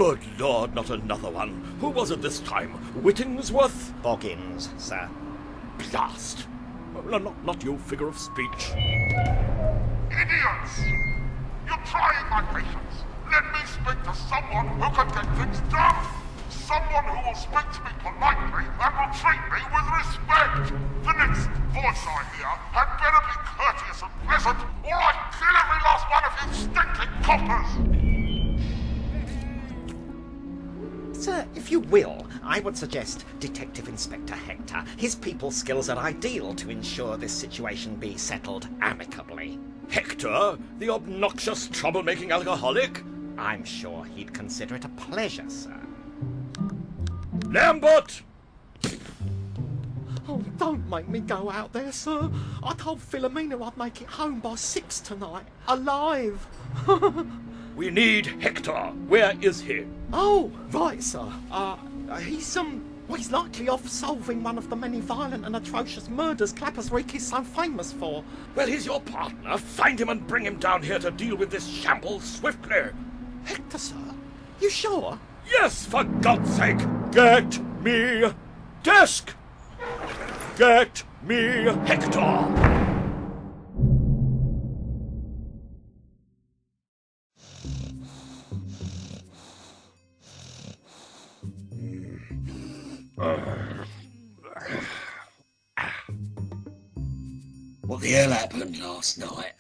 Good Lord, not another one. Who was it this time? Whittingsworth? Boggins, sir. Blast! Not you, figure of speech. Idiots! You're trying my patience. Let me speak to someone who can get things done. Someone who will speak to me politely and will treat me with respect. The next voice I hear had better be courteous and pleasant, or I kill every last one of you stinking coppers! Sir, if you will, I would suggest Detective Inspector Hector. His people skills are ideal to ensure this situation be settled amicably. Hector? The obnoxious, troublemaking alcoholic? I'm sure he'd consider it a pleasure, sir. Lambert! Oh, don't make me go out there, sir. I told Philomena I'd make it home by 6 tonight. Alive. We need Hector. Where is he? Oh, right, sir. He's likely off solving one of the many violent and atrocious murders Clappers Reek is so famous for. Well, he's your partner. Find him and bring him down here to deal with this shambles swiftly. Hector, sir? You sure? Yes, for God's sake! Get me desk! Get me Hector! What the hell happened last night?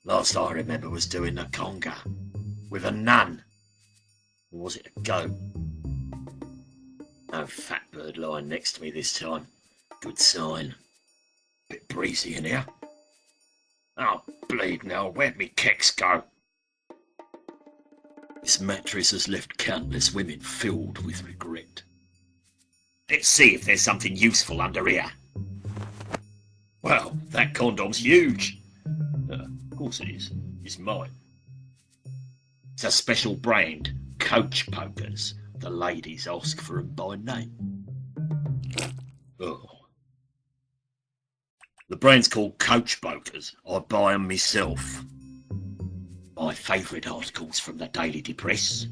Last I remember was doing the conga. With a nun. Or was it a goat? No fat bird lying next to me this time. Good sign. Bit breezy in here. Oh, bleed now, where'd me keks go? This mattress has left countless women filled with regret. Let's see if there's something useful under here. Well, that condom's huge. Of course it is. It's mine. It's a special brand, Coach Pokers. The ladies ask for 'em by name. Oh. The brand's called Coach Pokers. I buy 'em myself. My favourite articles from the Daily Depress.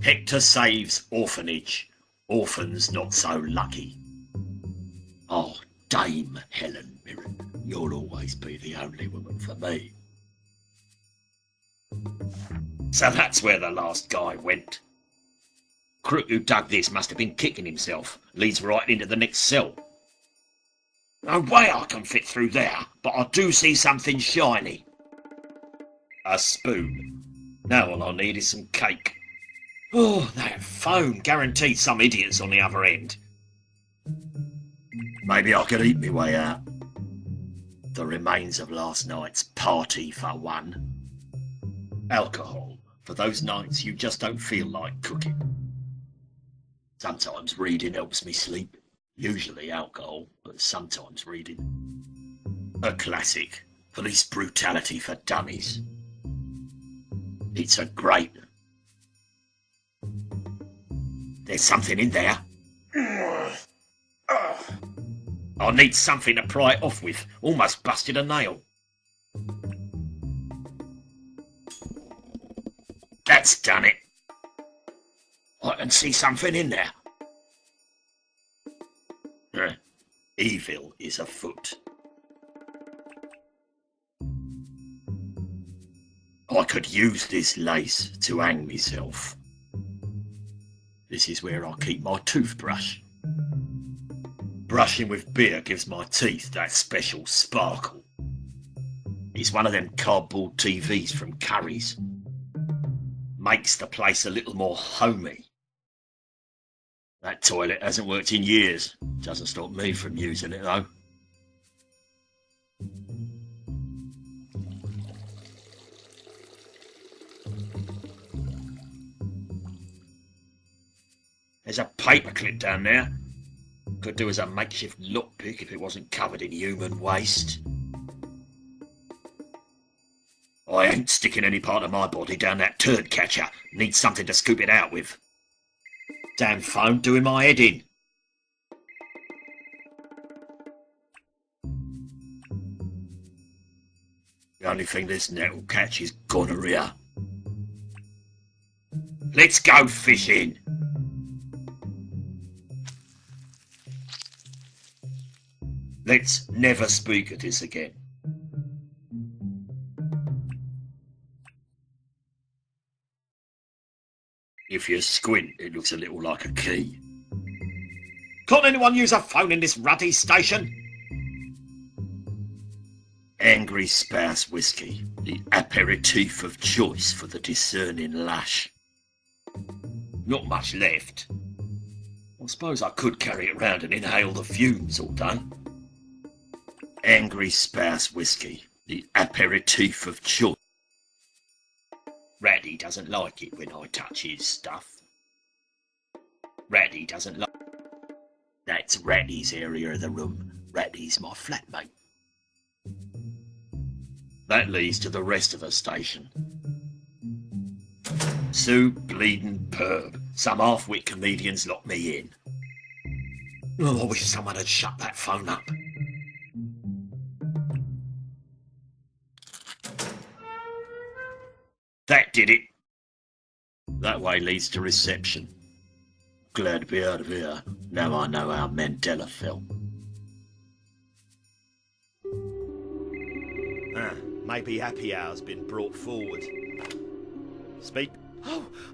Hector saves orphanage. Orphans not so lucky. Oh, Dame Helen Mirren, you'll always be the only woman for me. So that's where the last guy went. Crook who dug this must have been kicking himself. Leads right into the next cell. No way I can fit through there, but I do see something shiny. A spoon. Now all I need is some cake. Oh, that phone guaranteed some idiots on the other end. Maybe I could eat me way out. The remains of last night's party for one. Alcohol for those nights you just don't feel like cooking. Sometimes reading helps me sleep. Usually alcohol, but sometimes reading. A classic. Police brutality for dummies. It's a great. There's something in there. I need something to pry it off with. Almost busted a nail. That's done it. I can see something in there. Evil is afoot. I could use this lace to hang myself. This is where I keep my toothbrush. Brushing with beer gives my teeth that special sparkle. It's one of them cardboard TVs from Curry's. Makes the place a little more homey. That toilet hasn't worked in years. Doesn't stop me from using it though. There's a paperclip down there. Could do as a makeshift lockpick if it wasn't covered in human waste. I ain't sticking any part of my body down that turd catcher. Need something to scoop it out with. Damn phone doing my head in. The only thing this net will catch is gonorrhea. Let's go fishing. Let's never speak of this again. If you squint, it looks a little like a key. Can't anyone use a phone in this ruddy station? Angry Spouse Whiskey, the aperitif of choice for the discerning lash. Not much left. I suppose I could carry it round and inhale the fumes all day. Angry Spouse Whiskey, the aperitif of choice. Ratty doesn't like it when I touch his stuff. Ratty doesn't like... That's Ratty's area of the room. Ratty's my flatmate. That leads to the rest of the station. Sue bleeding perb. Some half-wit comedians lock me in. Oh, I wish someone had shut that phone up. That did it. That way leads to reception. Glad to be out of here. Now I know how Mandela felt. Maybe happy hour's been brought forward. Speak.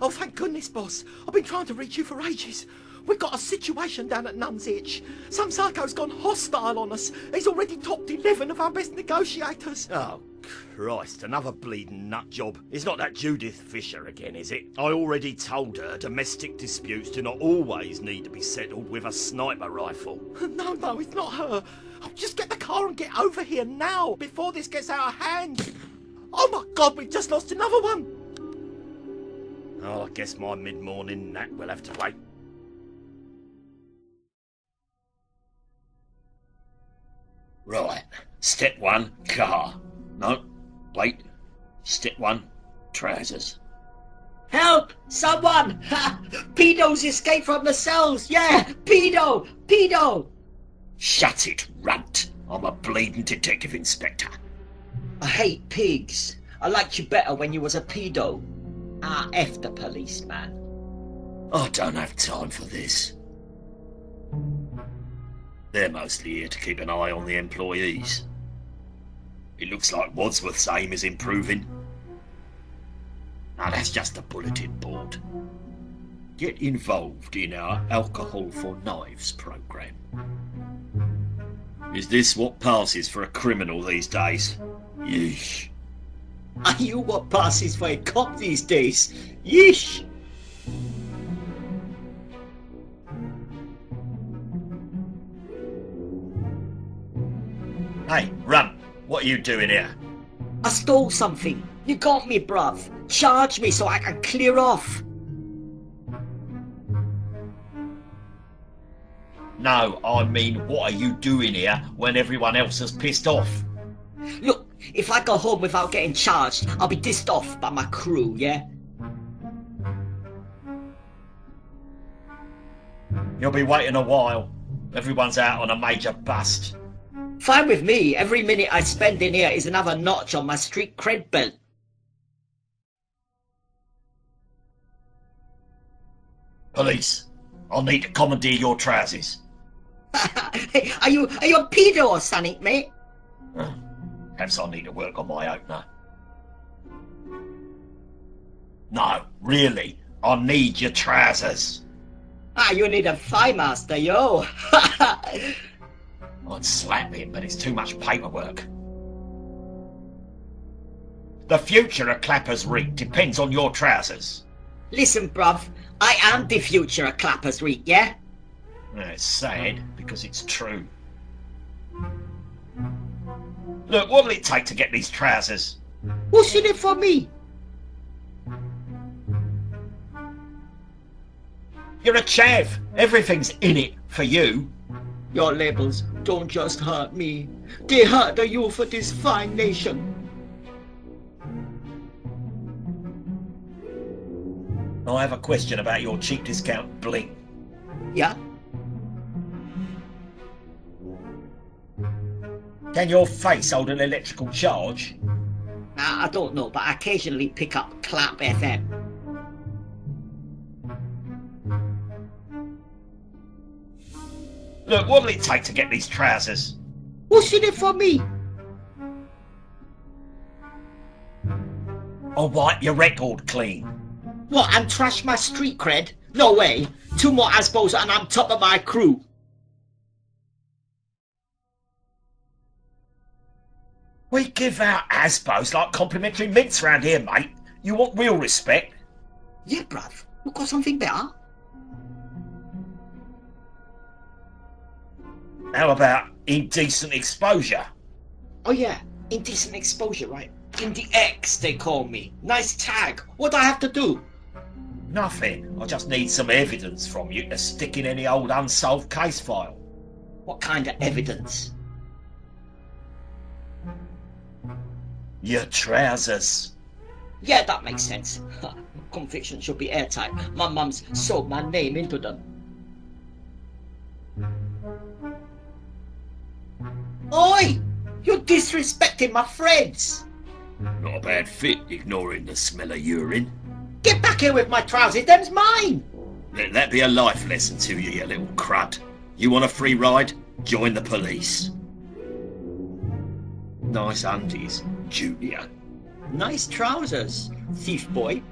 Oh, thank goodness, boss. I've been trying to reach you for ages. We've got a situation down at Nun's Itch. Some psycho's gone hostile on us. He's already topped 11 of our best negotiators. Oh, Christ, another bleeding nut job. It's not that Judith Fisher again, is it? I already told her domestic disputes do not always need to be settled with a sniper rifle. No, it's not her. Oh, just get the car and get over here now, before this gets out of hand. Oh my God, we've just lost another one. Oh, I guess my mid-morning nap will have to wait. Right. Step 1, car. No, wait. Step 1, trousers. Help! Someone! Ha! Pedos escaped from the cells! Yeah! Pedo! Pedo! Shut it, runt. I'm a bleeding detective inspector. I hate pigs. I liked you better when you was a pedo. Ah, F the policeman. I don't have time for this. They're mostly here to keep an eye on the employees. It looks like Wadsworth's aim is improving. Now that's just a bulletin board. Get involved in our Alcohol for Knives program. Is this what passes for a criminal these days? Yeesh. Are you what passes for a cop these days? Yeesh! Hey, run! What are you doing here? I stole something. You got me, bruv. Charge me so I can clear off. No, I mean, what are you doing here when everyone else has pissed off? Look, if I go home without getting charged, I'll be dissed off by my crew, yeah? You'll be waiting a while. Everyone's out on a major bust. Fine with me. Every minute I spend in here is another notch on my street cred belt. Police, I'll need to commandeer your trousers. Are you a pedo or something, mate? Perhaps I need to work on my opener. No, really, I need your trousers. Ah, you need a thigh master, yo. I'd slap him, but it's too much paperwork. The future of Clappers Reek depends on your trousers. Listen, bruv, I am the future of Clappers Reek, yeah? It's sad, because it's true. Look, what'll it take to get these trousers? What's in it for me? You're a chav. Everything's in it for you. Your labels don't just hurt me. They hurt the youth of this fine nation. I have a question about your cheap discount bling. Yeah? Can your face hold an electrical charge? I don't know, but I occasionally pick up Clap FM. Look, what'll it take to get these trousers? What's in it for me? I'll wipe your record clean. What, and trash my street cred? No way. 2 more Asbos and I'm top of my crew. We give out Asbos like complimentary mints round here, mate. You want real respect? Yeah, bruv. You got something better? How about indecent exposure? Oh yeah, indecent exposure, right? In the X, they call me. Nice tag. What do I have to do? Nothing. I just need some evidence from you to stick in any old unsolved case file. What kind of evidence? Your trousers. Yeah, that makes sense. Conviction should be airtight. My mum's sewed my name into them. Oi! You're disrespecting my friends! Not a bad fit, ignoring the smell of urine. Get back here with my trousers, them's mine! Let that be a life lesson to you, you little crud. You want a free ride? Join the police. Nice undies, Junior. Nice trousers, thief boy.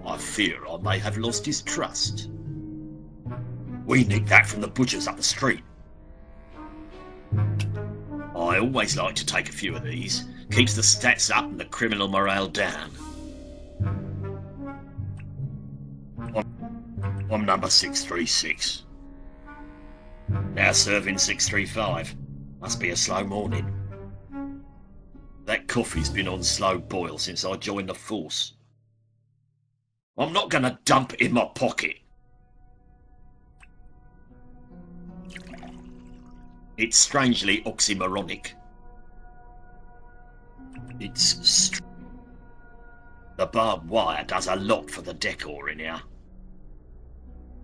I fear I may have lost his trust. We nicked that from the butchers up the street. I always like to take a few of these. Keeps the stats up and the criminal morale down. I'm number 636. Now serving 635. Must be a slow morning. That coffee's been on slow boil since I joined the force. I'm not gonna dump it in my pocket. It's strangely oxymoronic. The barbed wire does a lot for the decor in here.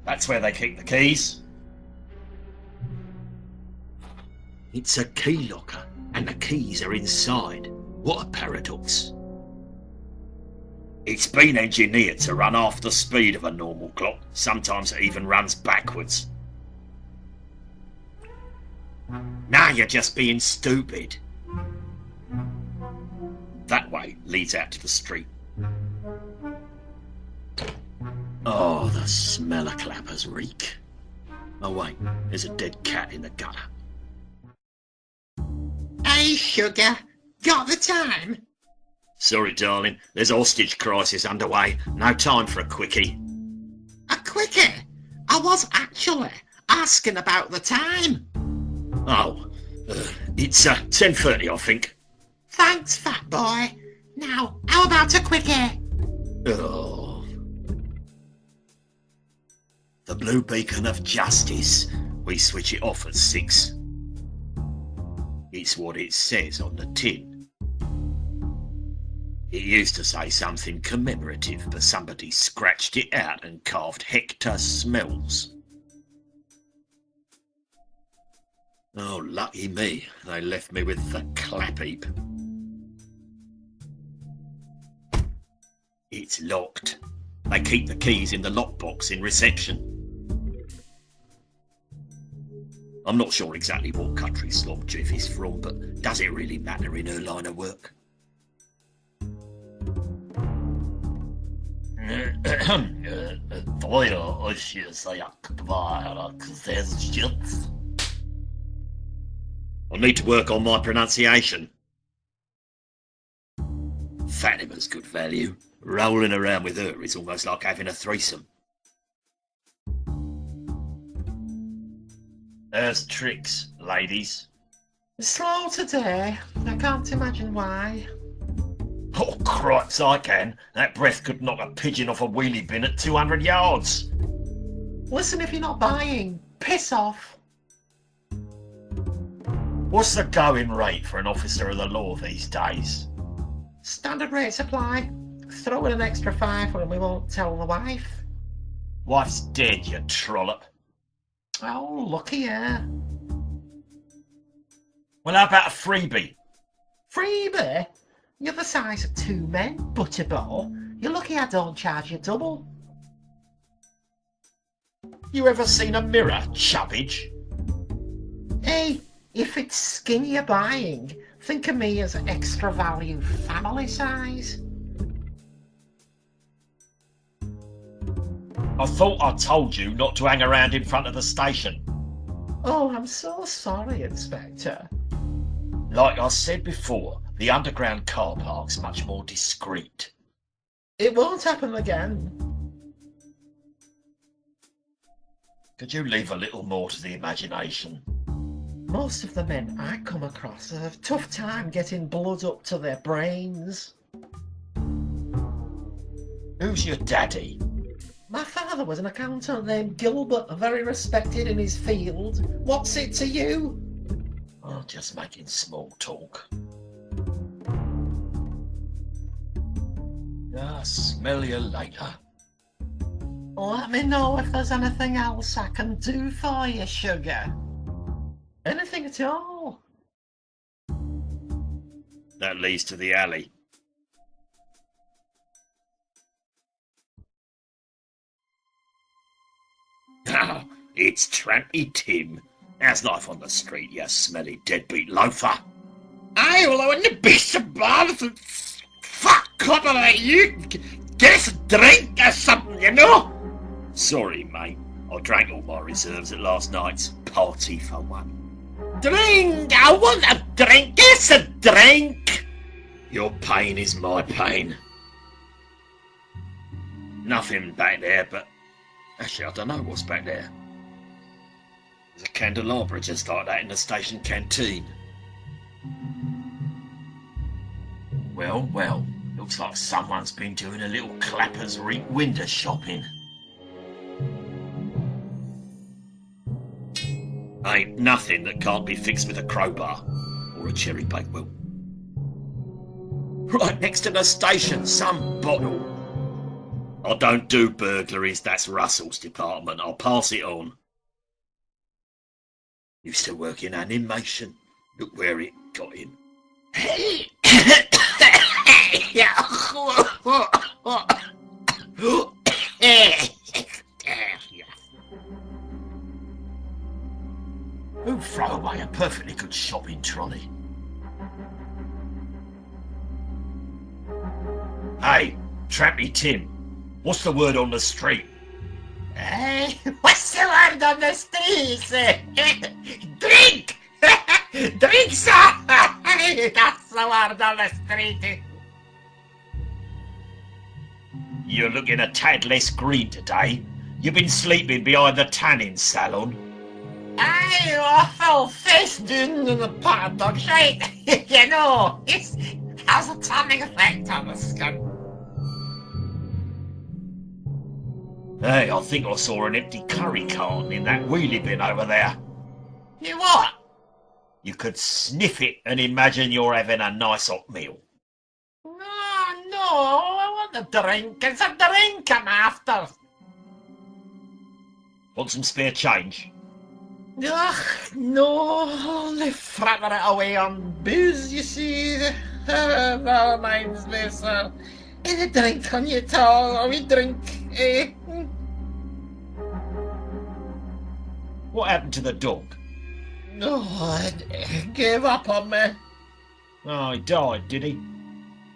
That's where they keep the keys. It's a key locker, and the keys are inside. What a paradox. It's been engineered to run half the speed of a normal clock. Sometimes it even runs backwards. Now you're just being stupid. That way leads out to the street. Oh, the smell of clappers reek. Oh wait, there's a dead cat in the gutter. Hey, sugar. Got the time? Sorry, darling, there's a hostage crisis underway. No time for a quickie. A quickie? I was actually asking about the time. Oh, it's 10:30, I think. Thanks, fat boy. Now, how about a quickie? Oh. The blue beacon of justice. We switch it off at 6. It's what it says on the tin. It used to say something commemorative, but somebody scratched it out and carved Hector Smells. Oh, lucky me. They left me with the clap heap. It's locked. They keep the keys in the lockbox in reception. I'm not sure exactly what country Slobjiff is from, but does it really matter in her line of work? I need to work on my pronunciation. Fatima's good value. Rolling around with her is almost like having a threesome. There's tricks, ladies. Slow today. I can't imagine why. Oh, cripes, I can. That breath could knock a pigeon off a wheelie bin at 200 yards. Listen, if you're not buying, piss off. What's the going rate for an officer of the law these days? Standard rate supply. Throw in an extra 5 and we won't tell the wife. Wife's dead, you trollop. Oh, lucky here. Well, how about a freebie? Freebie? You're the size of 2 men, butterball. You're lucky I don't charge you double. You ever seen a mirror, chubbage? Hey, if it's skin you're buying, think of me as extra value family size. I thought I told you not to hang around in front of the station. Oh, I'm so sorry, Inspector. Like I said before, the underground car park's much more discreet. It won't happen again. Could you leave a little more to the imagination? Most of the men I come across have a tough time getting blood up to their brains. Who's your daddy? My father was an accountant named Gilbert, very respected in his field. What's it to you? Oh, just making small talk. Ah, smell you later. Let me know if there's anything else I can do for you, sugar. Anything at all. That leads to the alley. Oh, it's Trampy Tim. How's life on the street, you smelly deadbeat loafer? Hey, well, I wouldn't be so bad if it's fuck couple like you. Get us a drink or something, you know? Sorry, mate. I drank all my reserves at last night's party for one. Drink! I want a drink! Get us a drink! Your pain is my pain. Nothing back there, but... Actually, I don't know what's back there. There's a candelabra just like that in the station canteen. Well, well. Looks like someone's been doing a little clappers rink window shopping. Ain't nothing that can't be fixed with a crowbar or a cherry bakewell. Right next to the station, some bottle. I don't do burglaries, that's Russell's department. I'll pass it on. Used to work in animation. Look where it got him. Who'd throw away a perfectly good shopping trolley? Hey, Trampy Tim, what's the word on the street? Hey, what's the word on the streets? Drink! Drink, sir! That's the word on the street. You're looking a tad less green today. You've been sleeping behind the tanning salon. Aye, I fell face down in the pot dog shite. You know, it has a tanning effect on the skin. Hey, I think I saw an empty curry carton in that wheelie bin over there. You what? You could sniff it and imagine you're having a nice hot meal. No, I want a drink. It's a drink I'm after. Want some spare change? Ugh, no, only fratter it away on booze, you see. That reminds me, sir. Any drink on you at all? Are we drink, eh? What happened to the dog? No, it gave up on me. Oh, he died, did he?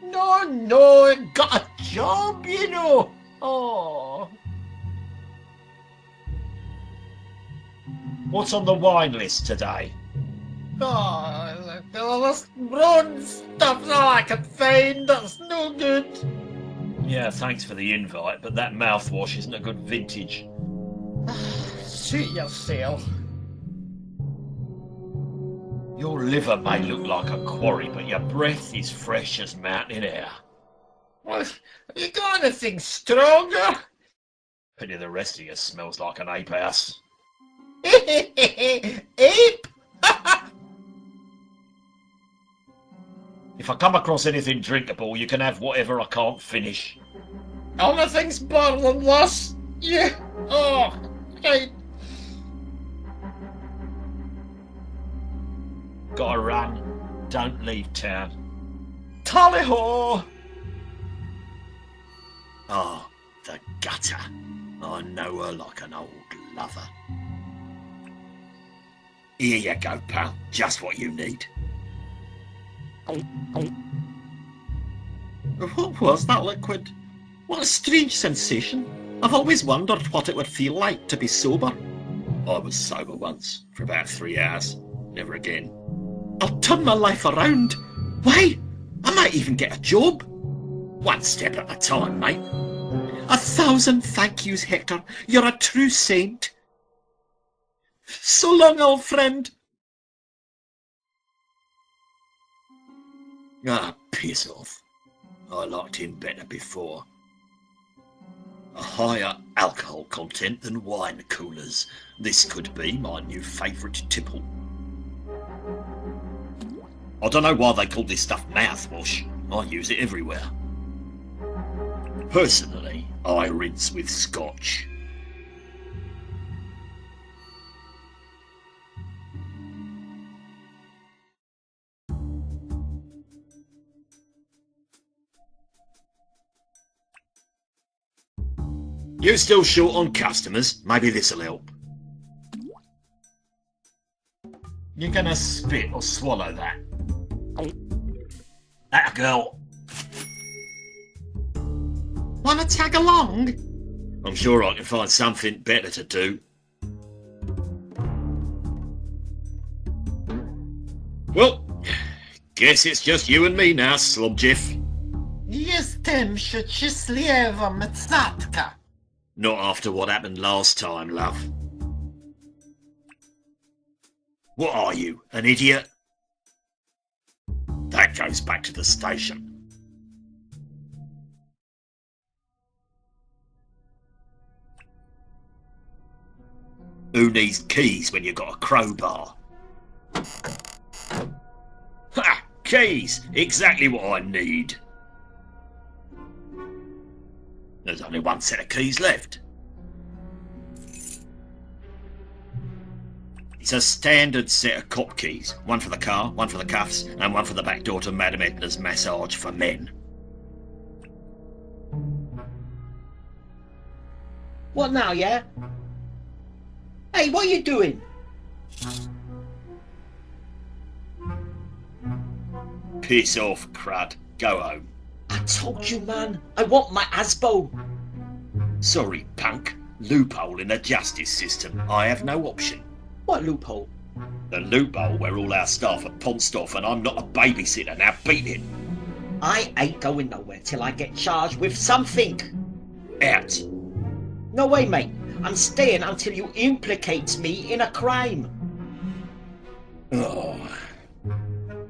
No, it got a job, you know. Oh. What's on the wine list today? Oh, this brown stuff's all I can find. That's no good. Yeah, thanks for the invite, but that mouthwash isn't a good vintage. Suit yourself. Your liver may look like a quarry, but your breath is fresh as mountain air. Well, have you got anything stronger? Pity the rest of you smells like an ape house. Ape? If I come across anything drinkable, you can have whatever I can't finish. Anything's better than this. Yeah. Oh, right. Gotta run. Don't leave town. Tally-ho! Ah, the gutter. I know her like an old lover. Here you go, pal. Just what you need. What was that liquid? What a strange sensation. I've always wondered what it would feel like to be sober. I was sober once, for about 3 hours. Never again. I'll turn my life around. Why, I might even get a job. One step at a time, mate. 1,000 thank yous, Hector. You're a true saint. So long, old friend. Ah, piss off. I liked him better before. A higher alcohol content than wine coolers. This could be my new favourite tipple. I don't know why they call this stuff mouthwash. I use it everywhere. Personally, I rinse with scotch. You still short on customers? Maybe this'll help. You gonna spit or swallow that? That girl. Wanna tag along? I'm sure I can find something better to do. Well, guess it's just you and me now, Slobjiff. Jestem szczęśliwa mcatka. Not after what happened last time, love. What are you, an idiot? That goes back to the station. Who needs keys when you've got a crowbar? Ha! Keys! Exactly what I need. There's only one set of keys left. It's a standard set of cop keys. One for the car, one for the cuffs, and one for the back door to Madame Edna's massage for men. What now, yeah? Hey, what are you doing? Piss off, crud. Go home. I told you, man. I want my Asbo. Sorry, punk. Loophole in the justice system. I have no option. What loophole? The loophole where all our staff are pounced off and I'm not a babysitter. Now beat it. I ain't going nowhere till I get charged with something. Out. No way, mate. I'm staying until you implicate me in a crime. Oh.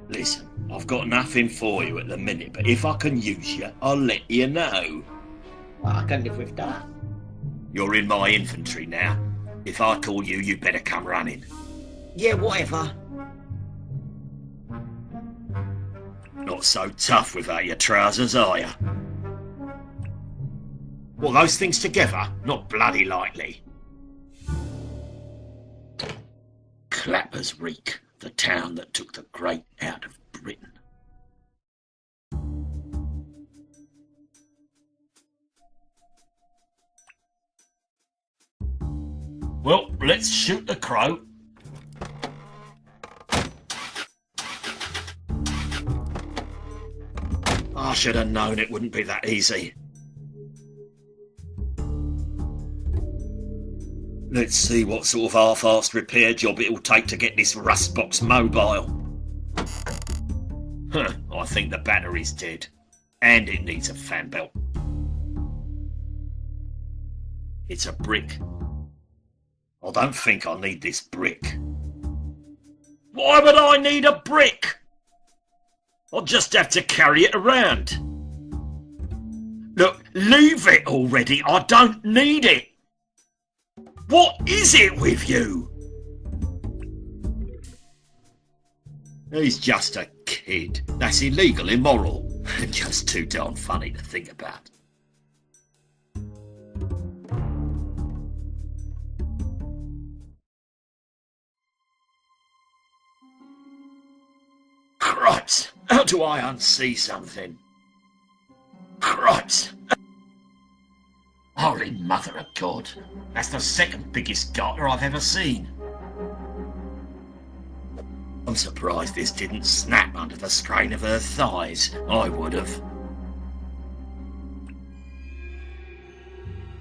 Listen, I've got nothing for you at the minute, but if I can use you, I'll let you know. Well, I can live with that. You're in my infantry now. If I call you, you better come running. Yeah, whatever. Not so tough without your trousers, are you? Well, those things together? Not bloody likely. Clappers Reek, the town that took the great out of Britain. Well, let's shoot the crow. I should have known it wouldn't be that easy. Let's see what sort of half-assed repair job it'll take to get this rust box mobile. Huh, I think the battery's dead. And it needs a fan belt. It's a brick. I don't think I need this brick. Why would I need a brick? I'll just have to carry it around. Look, leave it already. I don't need it. What is it with you? He's just a kid. That's illegal, immoral, and just too darn funny to think about. Cripes! How do I unsee something? Cripes! Holy mother of God! That's the second biggest garter I've ever seen. I'm surprised this didn't snap under the strain of her thighs. I would have.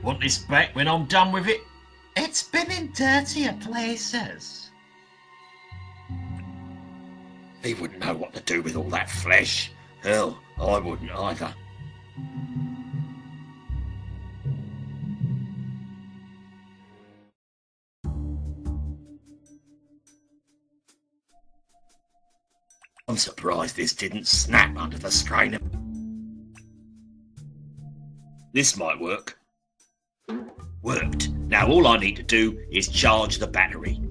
Want this back when I'm done with it? It's been in dirtier places. He wouldn't know what to do with all that flesh. Hell, I wouldn't either. I'm surprised this didn't snap under the strain of... This might work. Worked. Now all I need to do is charge the battery.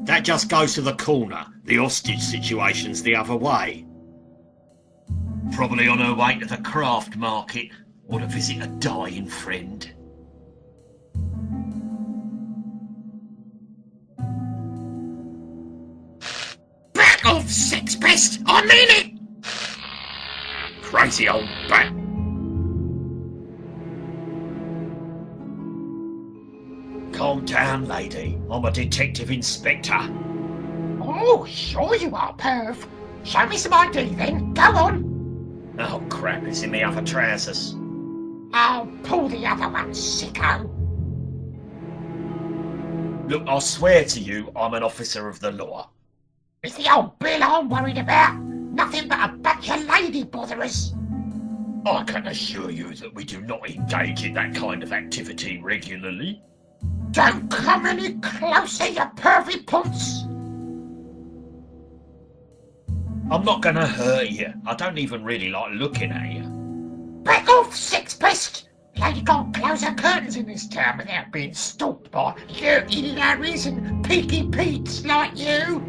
That just goes to the corner. The hostage situation's the other way. Probably on her way to the craft market or to visit a dying friend. Back off, sex pest! I mean it! Crazy old bat. Calm down, lady. I'm a detective inspector. Oh, sure you are, perv. Show me some ID then. Go on. Oh crap, it's in the other trousers. I'll pull the other one, sicko. Look, I swear to you, I'm an officer of the law. It's the old bill I'm worried about. Nothing but a bunch of lady botherers. I can assure you that we do not engage in that kind of activity regularly. Don't come any closer, you pervy punts. I'm not gonna hurt you. I don't even really like looking at you. Back off, sex pest! Lady can't close her curtains in this town without being stalked by dirty Larrys and Peaky Petes like you.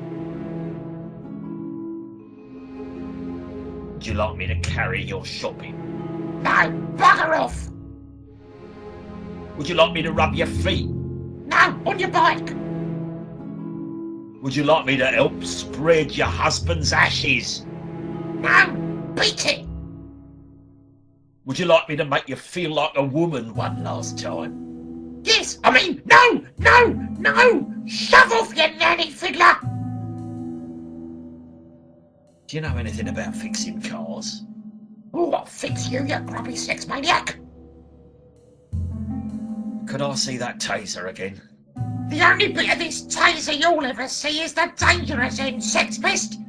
Would you like me to carry your shopping? No, bugger off! Would you like me to rub your feet? No, on your bike! Would you like me to help spread your husband's ashes? No, beat it! Would you like me to make you feel like a woman one last time? Yes, I mean, no! Shove off, you nanny fiddler! Do you know anything about fixing cars? Oh, I'll fix you, you grubby sex maniac! Could I see that taser again? The only bit of this taser you'll ever see is the dangerous end, sex pest!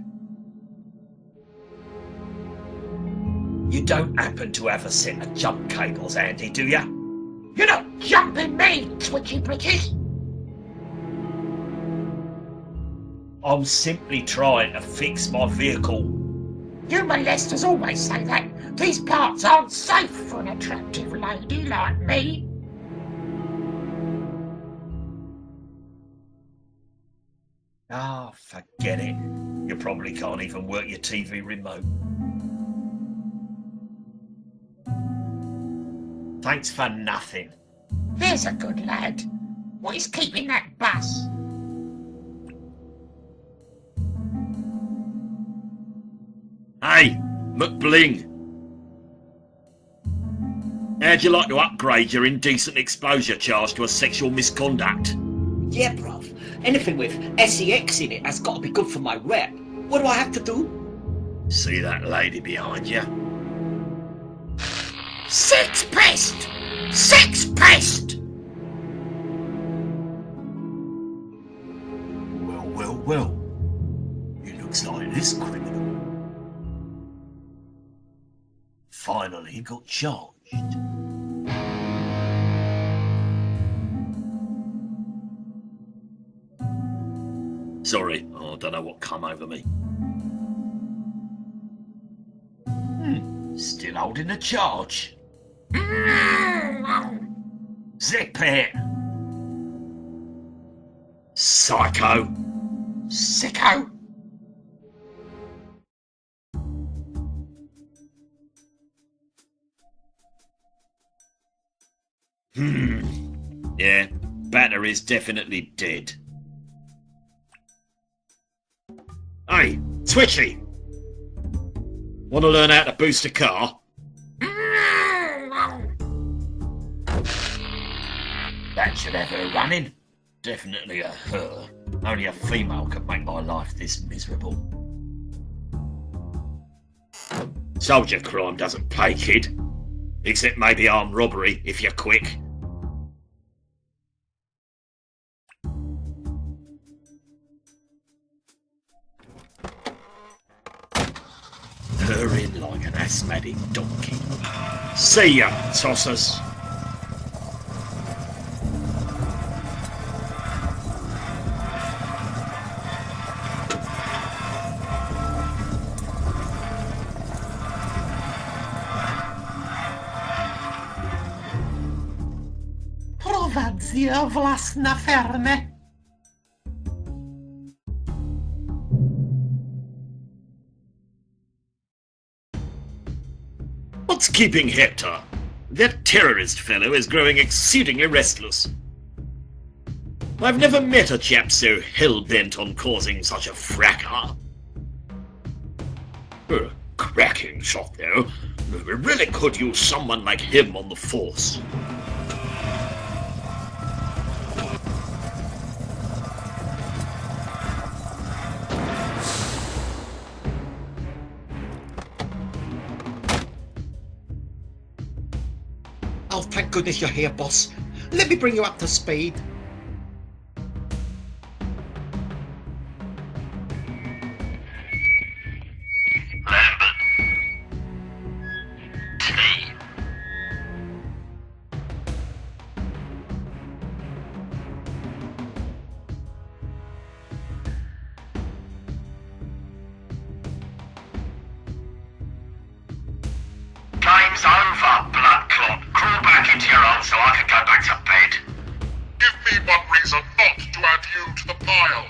You don't happen to have a set of jump cables handy, do you? You're not jumping me, twitchy britches! I'm simply trying to fix my vehicle. You molesters always say that. These parts aren't safe for an attractive lady like me. Ah, forget it. You probably can't even work your TV remote. Thanks for nothing. There's a good lad. What is keeping that bus? Hey, McBling. How'd you like to upgrade your indecent exposure charge to a sexual misconduct? Yeah, bruv. Anything with SEX in it has got to be good for my rep. What do I have to do? See that lady behind you? Sex pest! Sex pest! Well. It looks like this criminal finally got charged. Sorry, I don't know what come over me. Still holding the charge. Zip it! Psycho! Sicko! Yeah, battery's definitely dead. Hey, Twitchy! Want to learn how to boost a car? should have her running. Definitely a her. Only a female could make my life this miserable. Soldier crime doesn't pay, kid. Except maybe armed robbery, if you're quick. Purring like an asthmatic donkey. See ya, tossers. Prowadzi o własna fermę. What's keeping Hector? That terrorist fellow is growing exceedingly restless. I've never met a chap so hell-bent on causing such a fracas. A cracking shot, though. We really could use someone like him on the force. Oh, thank goodness you're here, boss. Let me bring you up to speed. Lambert. Tea. Game's over, blood clot. Crawl back into your hole so I can go back to bed. Give me one reason not to add you to the pile.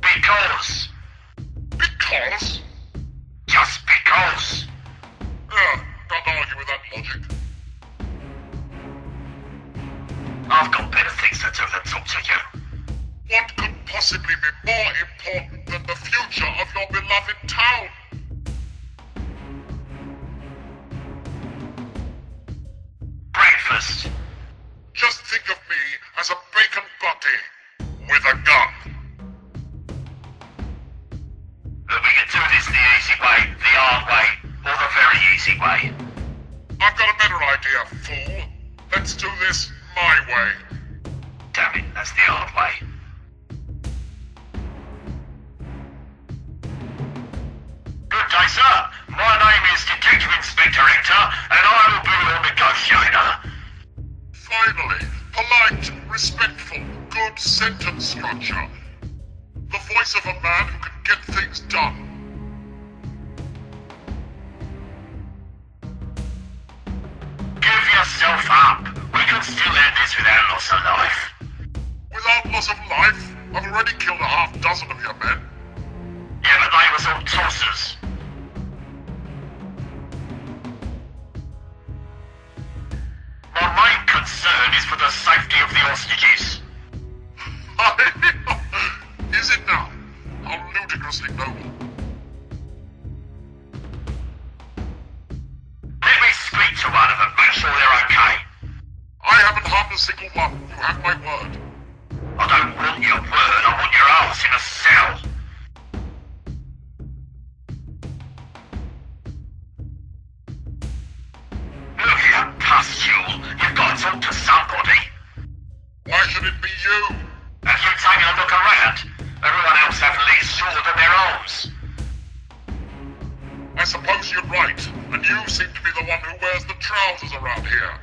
Because. Because? Just because. Don't argue with that logic. I've got better things to do than talk to you. What could possibly be more important than the future of your beloved town? Breakfast. Just think of me as a bacon butty with a gun. We can do this the easy way, the hard way, or the very easy way. I've got a better idea, fool. Let's do this my way. Damn it, that's the hard way. Good day, sir. My name is Detective Inspector Hector, and I will be your negotiator. Finally, polite, respectful, good sentence structure. The voice of a man who can get things done. Give yourself up. We can still end this without loss of life. Without loss of life, I've already killed a half dozen of your men. Yeah, but they was all tossers. My main concern is for the safety of the hostages. Is it now? How ludicrously noble. Let me speak to one of them, make sure they're okay. I haven't harmed a single one. You have my word. I don't want your word, I want your ass in a cell. Look here, pustule. You've got to talk to somebody. Why should it be you? Have you taken a look around? Everyone else have leads shorter than their arms. I suppose you're right, and you seem to be the one who wears the trousers around here.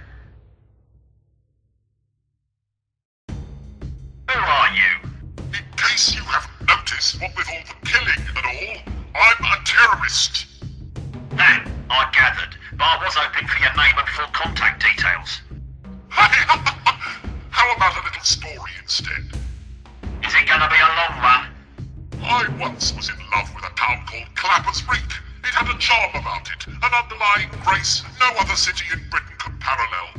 Who are you? In case you haven't noticed, what with all the killing and all, I'm a terrorist. That, I gathered, but I was hoping for your name and full contact details. How about a little story instead? Is it gonna be a long one? I once was in love with a town called Clapper's Rink. It had a charm about it, an underlying grace no other city in Britain could parallel.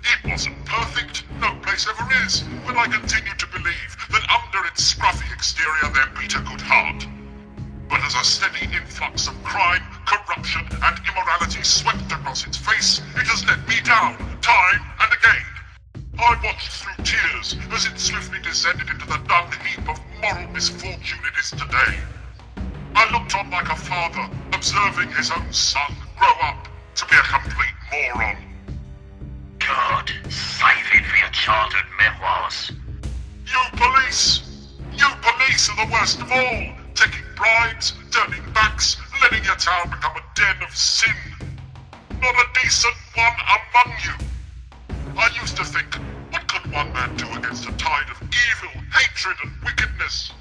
It wasn't perfect, no place ever is, but I continue to believe that under its scruffy exterior there beat a good heart. But as a steady influx of crime corruption, and immorality swept across its face, it has let me down, time and again. I watched through tears as it swiftly descended into the dung heap of moral misfortune it is today. I looked on like a father, observing his own son grow up to be a complete moron. God, save it for your childhood memoirs. You police are the worst of all, taking bribes, turning backs, letting your town become a den of sin. Not a decent one among you. I used to think, what could one man do against a tide of evil, hatred and wickedness?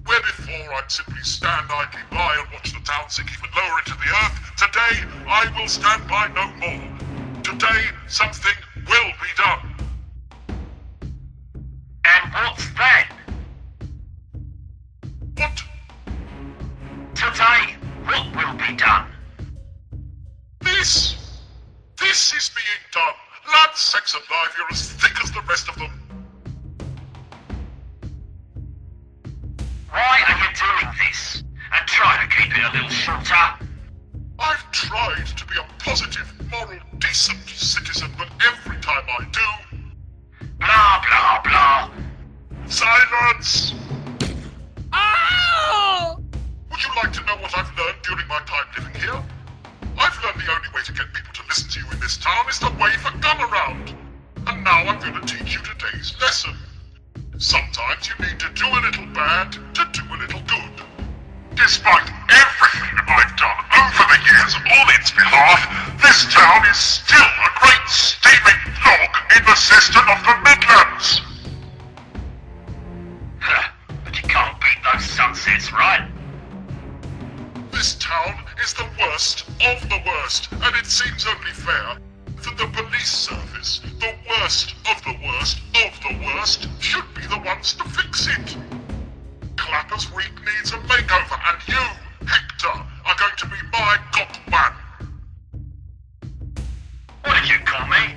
Where before I'd simply stand idly by and watch the town sink even lower into the earth, today I will stand by no more. Today something will be done. And what's that? What? Today, what will be done? This is being done. Lad, sex and life, you're as thick as the rest of them. Why are you doing this? And try to keep it a little shorter? I've tried to be a positive, moral, decent citizen, but every time I do... Blah, blah, blah. Silence! Oh! Would you like to know what I've learned during my time living here? I've learned the only way to get people to listen to you in this town is to wave a gun around. And now I'm going to teach you today's lesson. Sometimes you need to do a little bad to do a little good. Despite everything I've done over the years on its behalf, this town is still a great steaming log in the system of the Midlands. But you can't beat those sunsets, right? This town is the worst of the worst, and it seems only fair that the police service, the worst of the worst of the worst, should be the ones to fix it. Clappers Week needs a makeover, and you, Hector, are going to be my cop man. What did you call me?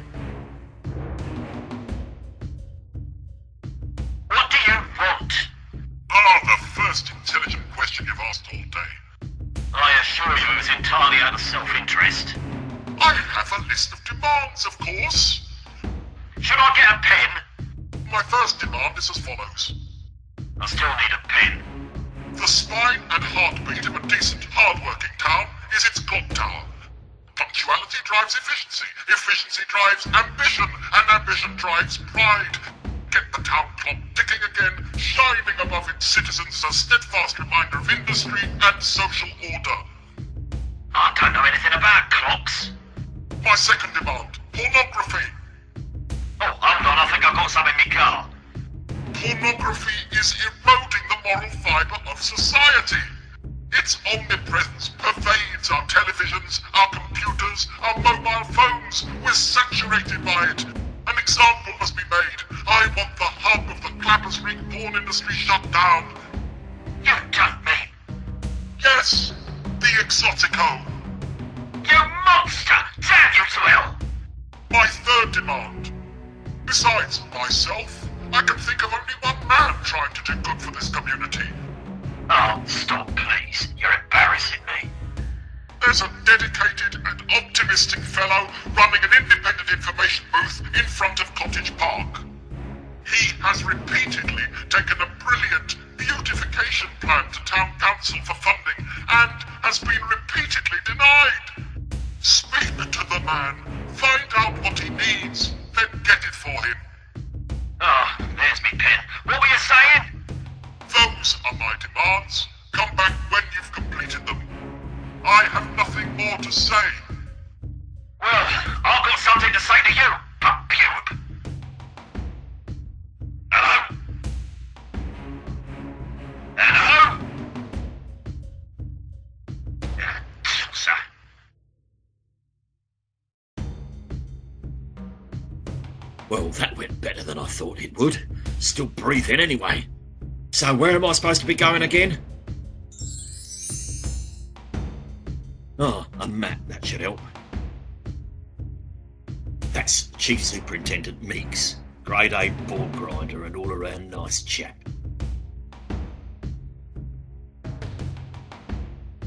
What do you want? The first intelligent question you've asked all day. I assure you it was entirely out of self-interest. I have a list of demands, of course. Should I get a pen? My first demand is as follows. I still need a pen. The spine and heartbeat of a decent, hard-working town is its clock tower. Punctuality drives efficiency, efficiency drives ambition, and ambition drives pride. Get the town clock ticking again, shining above its citizens as a steadfast reminder of industry and social order. I don't know anything about clocks. My second demand, pornography. Oh, hold on, I think I've got some in my car. Pornography is eroding the moral fibre of society. Its omnipresence pervades our televisions, our computers, our mobile phones. We're saturated by it. An example must be made. I want the hub of the Clappers Ring porn industry shut down. You don't mean... Yes, the Exotico. You monster! Damn you to hell! My third demand. Besides myself, I can think of only one man trying to do good for this community. Oh, stop, please. You're embarrassing me. There's a dedicated and optimistic fellow running an independent information booth in front of Cottage Park. He has repeatedly taken a brilliant beautification plan to town council for funding and has been repeatedly denied. Speak to the man, find out what he needs, then get it for him. Oh, there's me pen. What were you saying? Those are my demands. Come back when you've completed them. I have nothing more to say. Well, I've got something to say to you, butt pube. Hello? Hello? Sir. Well, that went better than I thought it would. Still breathing anyway. So where am I supposed to be going again? Oh, a map, that should help. That's Chief Superintendent Meeks. Grade A ball grinder and all around nice chap.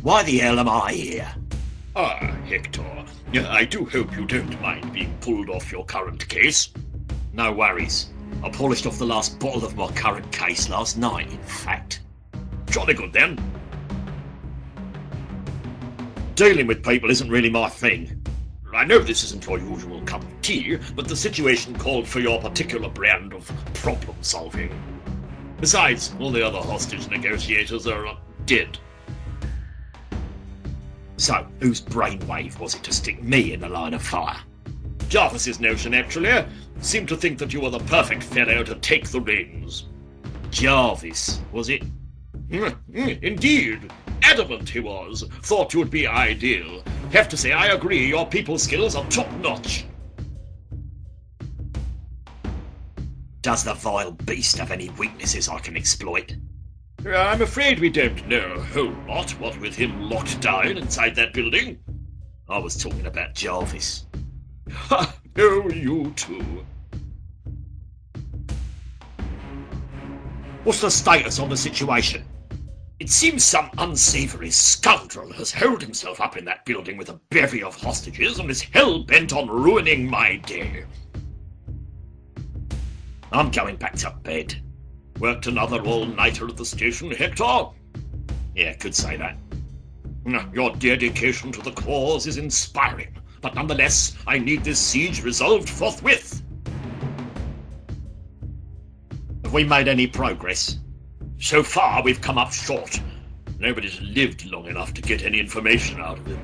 Why the hell am I here? Ah, Hector. I do hope you don't mind being pulled off your current case. No worries. I polished off the last bottle of my current case last night, in fact. Jolly good then. Dealing with people isn't really my thing. I know this isn't your usual cup of tea, but the situation called for your particular brand of problem solving. Besides, all the other hostage negotiators are dead. So, whose brainwave was it to stick me in the line of fire? Jarvis's notion, actually. Seemed to think that you were the perfect fellow to take the reins. Jarvis, was it? Indeed. Adamant he was. Thought you'd be ideal. Have to say, I agree, your people skills are top-notch. Does the vile beast have any weaknesses I can exploit? I'm afraid we don't know a whole lot, what with him locked down inside that building. I was talking about Jarvis. Ha! Oh, you too. What's the status on the situation? It seems some unsavoury scoundrel has holed himself up in that building with a bevy of hostages and is hell-bent on ruining my day. I'm going back to bed. Worked another all-nighter at the station, Hector? Yeah, could say that. Your dedication to the cause is inspiring, but nonetheless, I need this siege resolved forthwith. Have we made any progress? So far, we've come up short. Nobody's lived long enough to get any information out of him.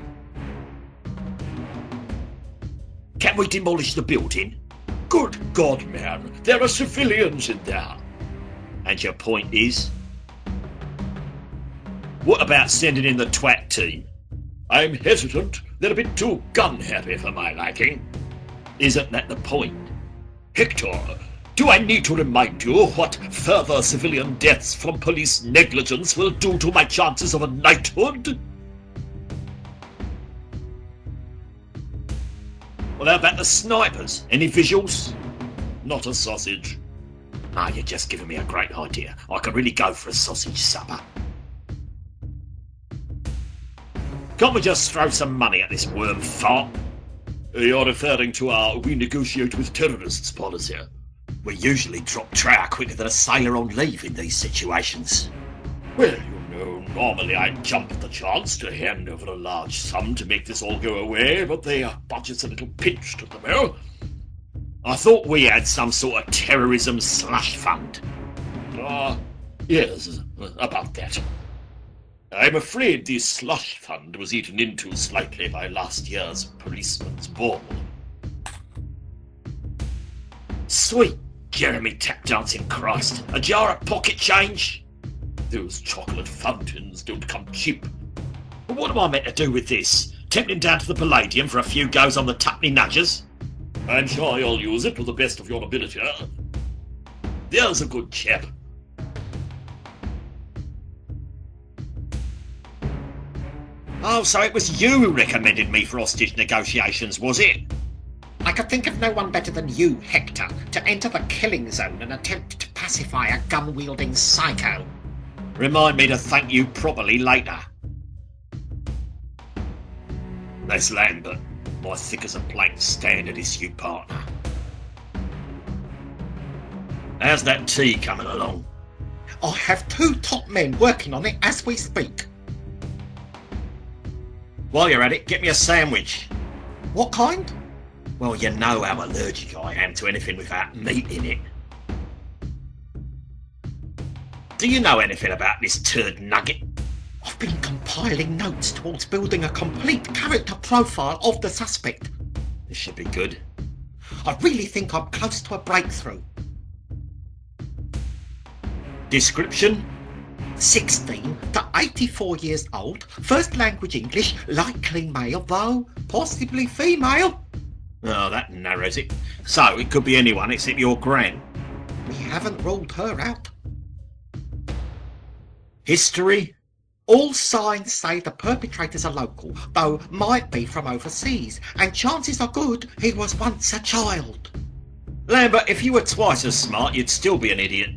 Can we demolish the building? Good God, man, there are civilians in there. And your point is? What about sending in the twat team? I'm hesitant. They're a bit too gun-happy for my liking. Isn't that the point? Hector, do I need to remind you what further civilian deaths from police negligence will do to my chances of a knighthood? Well, how about the snipers? Any visuals? Not a sausage. Ah, you're just giving me a great idea. I could really go for a sausage supper. Can't we just throw some money at this worm fart? You're referring to our we negotiate with terrorists policy. We usually drop trout quicker than a sailor on leave in these situations. Well, you know, normally I'd jump at the chance to hand over a large sum to make this all go away, but the budget's a little pinched at the moment. I thought we had some sort of terrorism slush fund. Yes, about that. I'm afraid the slush fund was eaten into slightly by last year's policeman's ball. Sweet Jeremy tap-dancing Christ. A jar of pocket change? Those chocolate fountains don't come cheap. But what am I meant to do with this? Tempt him down to the Palladium for a few goes on the tuppenny nudgers? I'm sure you'll use it to the best of your ability. There's a good chap. Oh, so it was you who recommended me for hostage negotiations, was it? I could think of no one better than you, Hector, to enter the killing zone and attempt to pacify a gun-wielding psycho. Remind me to thank you properly later. That's Lambert, my thick as a plank standard issue partner. How's that tea coming along? I have 2 top men working on it as we speak. While you're at it, get me a sandwich. What kind? Well, you know how allergic I am to anything without meat in it. Do you know anything about this turd nugget? I've been compiling notes towards building a complete character profile of the suspect. This should be good. I really think I'm close to a breakthrough. Description? 16 to 84 years old, first language English, likely male though, possibly female. Oh, that narrows it. So, it could be anyone except your gran. We haven't ruled her out. History? All signs say the perpetrators are local, though might be from overseas, and chances are good he was once a child. Lambert, if you were twice as smart, you'd still be an idiot.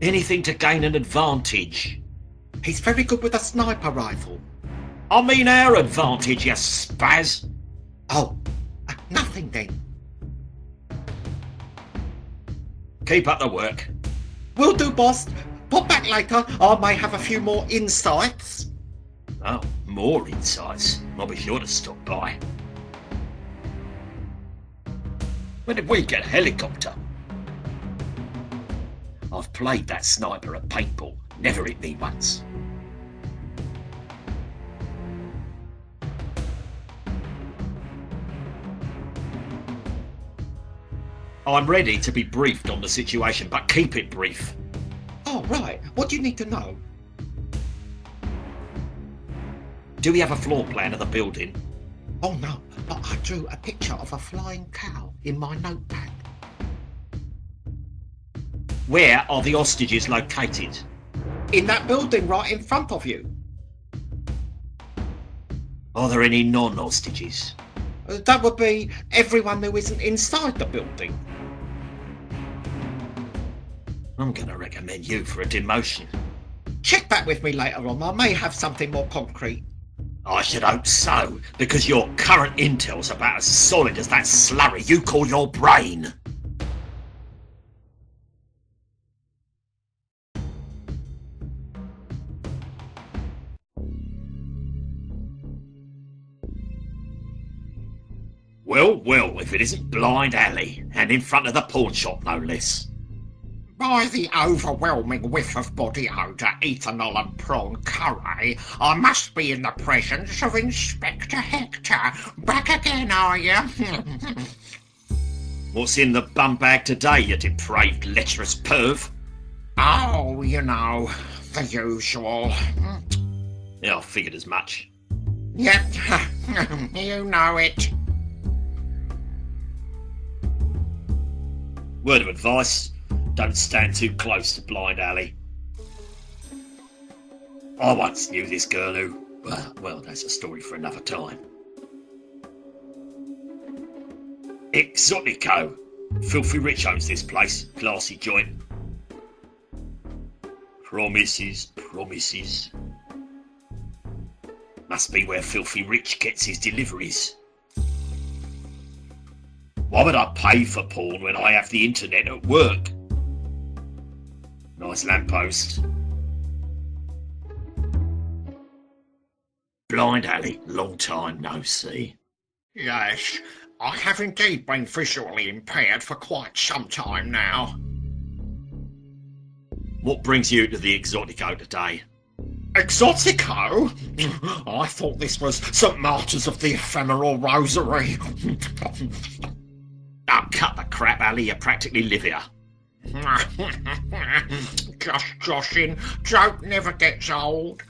Anything to gain an advantage. He's very good with a sniper rifle. I mean our advantage, you spaz. Oh, nothing then. Keep up the work. Will do, boss. Pop back later. I may have a few more insights. Oh, more insights. I'll be sure to stop by. When did we get a helicopter? I've played that sniper at paintball. Never hit me once. I'm ready to be briefed on the situation, but keep it brief. Oh, right. What do you need to know? Do we have a floor plan of the building? Oh, no, but I drew a picture of a flying cow in my notepad. Where are the hostages located? In that building right in front of you. Are there any non-hostages? That would be everyone who isn't inside the building. I'm going to recommend you for a demotion. Check back with me later on. I may have something more concrete. I should hope so, because your current intel's about as solid as that slurry you call your brain. Well, well, if it isn't Blind Alley, and in front of the pawn shop, no less. By the overwhelming whiff of body odour, ethanol and prawn curry, I must be in the presence of Inspector Hector. Back again, are you? What's in the bum bag today, you depraved, lecherous perv? Oh, you know, the usual. Yeah, I figured as much. Yep, you know it. Word of advice, don't stand too close to Blind Alley. I once knew this girl who... Well, that's a story for another time. Exotico. Filthy Rich owns this place. Classy joint. Promises, promises. Must be where Filthy Rich gets his deliveries. Why would I pay for porn when I have the internet at work? Nice lamppost. Blind Alley, long time no see. Yes, I have indeed been visually impaired for quite some time now. What brings you to the Exotico today? Exotico? I thought this was St. Martyrs of the Ephemeral Rosary. Oh, cut the crap, Alley, you practically live here. Just joshing, joke never gets old.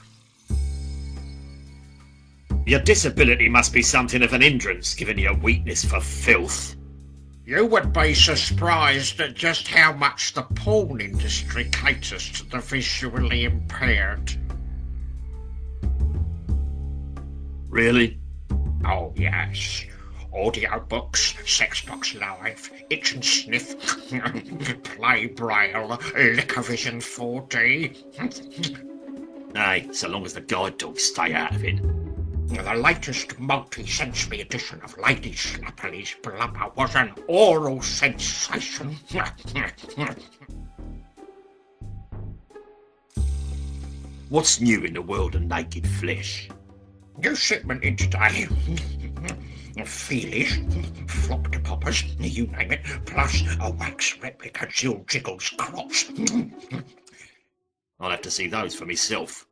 Your disability must be something of an hindrance, given your weakness for filth. You would be surprised at just how much the porn industry caters to the visually impaired. Really? Oh, yes. Audiobooks, Sexbox Live, Itch and Sniff, Play Braille, Liquorvision 4D. Nay, so long as the guide dogs stay out of it. The latest multi-sensory edition of Lady Slapperly's Blubber was an oral sensation. What's new in the world of naked flesh? New shipment in today. Feelish, flop to poppers, you name it, plus a wax replica Jill Jiggles crotch. I'll have to see those for myself.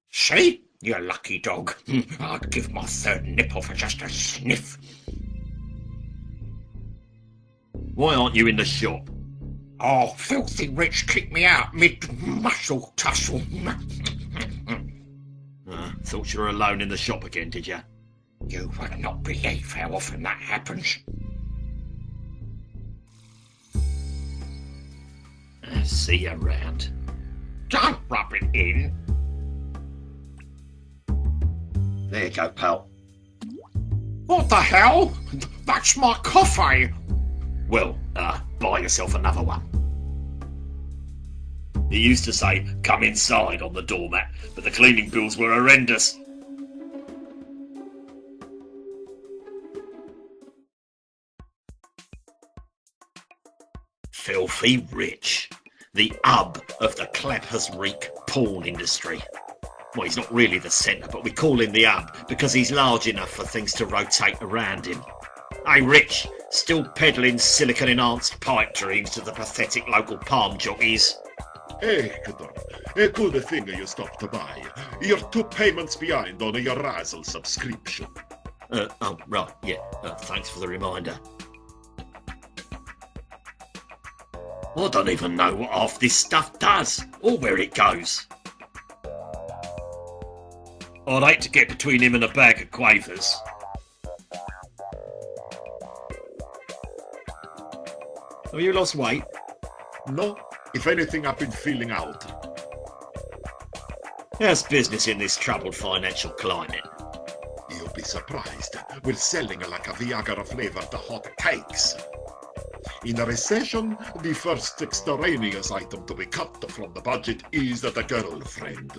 See? You lucky dog. I'd give my third nipple for just a sniff. Why aren't you in the shop? Oh, Filthy Rich kicked me out mid-muscle tussle. Thought you were alone in the shop again, did you? You would not believe how often that happens. See you around. Don't rub it in. There you go, pal. What the hell? That's my coffee. Well, buy yourself another one. He used to say, "Come inside" on the doormat, but the cleaning bills were horrendous. Filthy Rich, the hub of the Clappers Reek porn industry. Well, he's not really the centre, but we call him the hub because he's large enough for things to rotate around him. Hey Rich, still peddling silicon-enhanced pipe dreams to the pathetic local palm jockeys? Hector, a good thing you stopped by. You're 2 payments behind on your Razzle subscription. Oh, right, yeah, thanks for the reminder. I don't even know what half this stuff does, or where it goes. I'd hate to get between him and a bag of quavers. Have you lost weight? No, if anything, I've been feeling out. How's business in this troubled financial climate? You'll be surprised. We're selling like a Viagra-flavored hot cakes. In a recession, the first extraneous item to be cut from the budget is the girlfriend.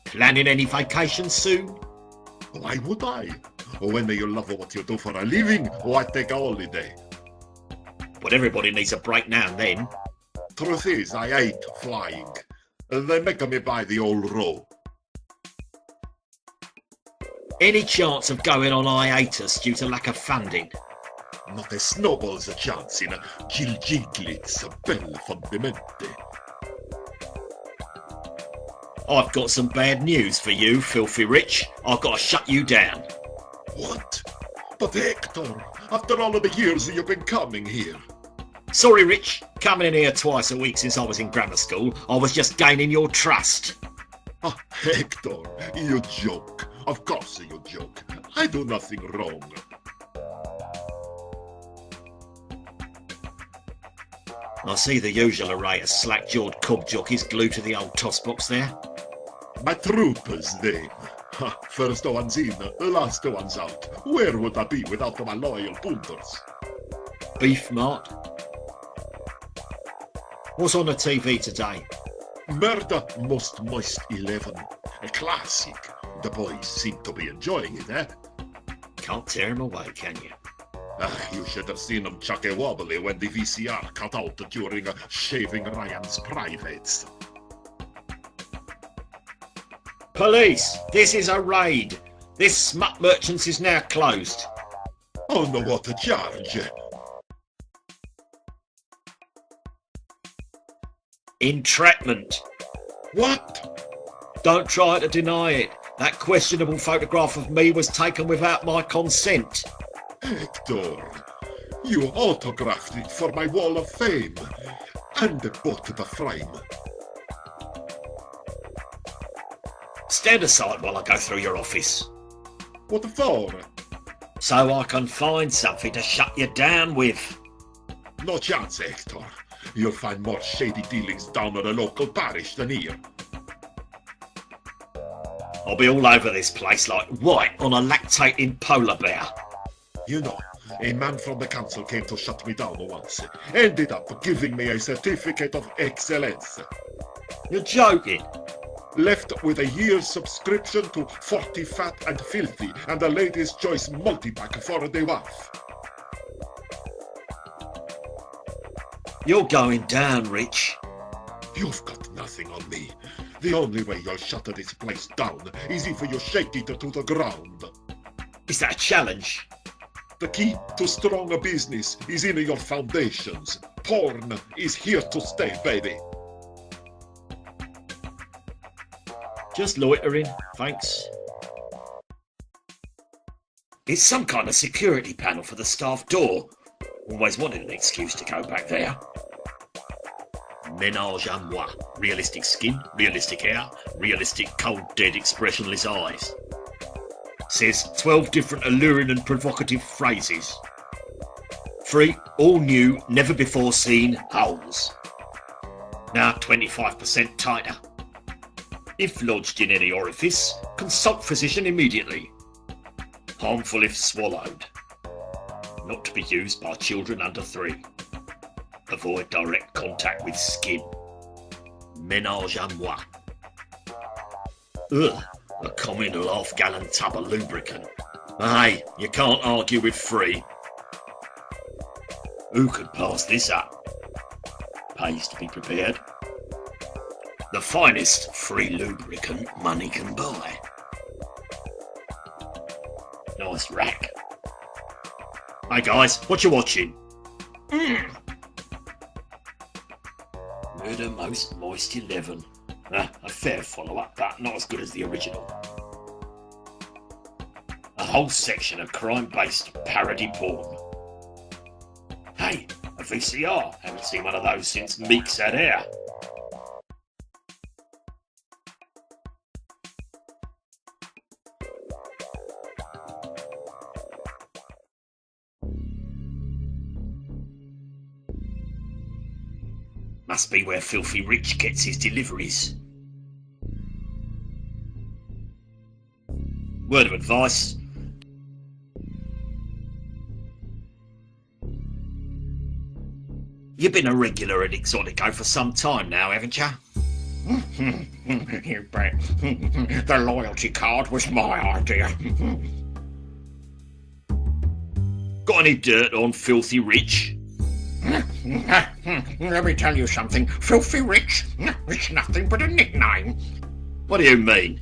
Planning any vacations soon? Why would I? When you love what you do for a living, why take a holiday? But everybody needs a break now and then. Truth is, I hate flying. They make me buy the old row. Any chance of going on hiatus due to lack of funding? Not a snowball's chance in Gil Giglit's bel fondamente. I've got some bad news for you, Filthy Rich. I've got to shut you down. What? But Hector, after all of the years you've been coming here. Sorry, Rich. Coming in here twice a week since I was in grammar school, I was just gaining your trust. Ah, Hector, you joke. Of course you joke. I do nothing wrong. I see the usual array of slack-jawed cob jockeys glued to the old toss box there. My troopers, they. First one's in, last one's out. Where would I be without my loyal punters? Beef Mart. What's on the TV today? Murder Most Moist 11. A classic. The boys seem to be enjoying it, eh? Can't tear him away, can you? You should have seen him chuck a wobbly when the VCR cut out during shaving Ryan's privates. Police! This is a raid! This smut merchant's is now closed. On what charge? Entrapment. What? Don't try to deny it. That questionable photograph of me was taken without my consent. Hector, you autographed it for my wall of fame and bought the frame. Stand aside while I go through your office. What for? So I can find something to shut you down with. No chance, Hector. You'll find more shady dealings down at a local parish than here. I'll be all over this place like white on a lactating polar bear. You know, a man from the council came to shut me down once. Ended up giving me a certificate of excellence. You're joking. Left with a year's subscription to 40 Fat and Filthy and a Ladies' Choice multi-pack for the wife. You're going down, Rich. You've got nothing on me. The only way you'll shut this place down is if you shake it to the ground. Is that a challenge? The key to strong business is in your foundations. Porn is here to stay, baby. Just loitering, thanks. It's some kind of security panel for the staff door. Always wanted an excuse to go back there. Ménage à moi. Realistic skin, realistic hair, realistic cold dead expressionless eyes. Says 12 different alluring and provocative phrases. 3 all new, never before seen holes. Now 25% tighter. If lodged in any orifice, consult physician immediately. Harmful if swallowed. Not to be used by children under 3. Avoid direct contact with skin. Ménage à moi. Ugh, a common half-gallon tub of lubricant. Hey, you can't argue with free. Who could pass this up? Pays to be prepared. The finest free lubricant money can buy. Nice rack. Hey guys, what you watching? Murder Most Moist 11. A fair follow-up, but not as good as the original. A whole section of crime-based parody porn. Hey, a VCR. Haven't seen one of those since Meeks had hair. Must be where Filthy Rich gets his deliveries. Word of advice. You've been a regular at Exotico for some time now, haven't you? You bet. The loyalty card was my idea. Got any dirt on Filthy Rich? Let me tell you something. Filthy Rich, it's nothing but a nickname. What do you mean?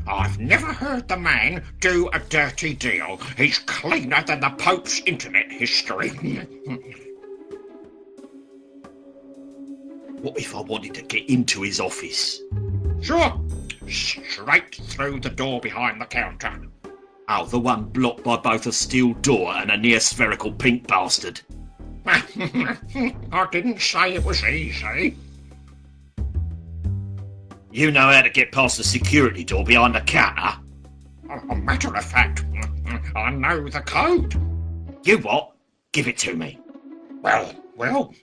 I've never heard the man do a dirty deal. He's cleaner than the Pope's internet history. What if I wanted to get into his office? Sure. Straight through the door behind the counter. Oh, the one blocked by both a steel door and a near-spherical pink bastard. I didn't say it was easy. You know how to get past the security door behind the counter? A matter of fact, I know the code. You what? Give it to me. Well,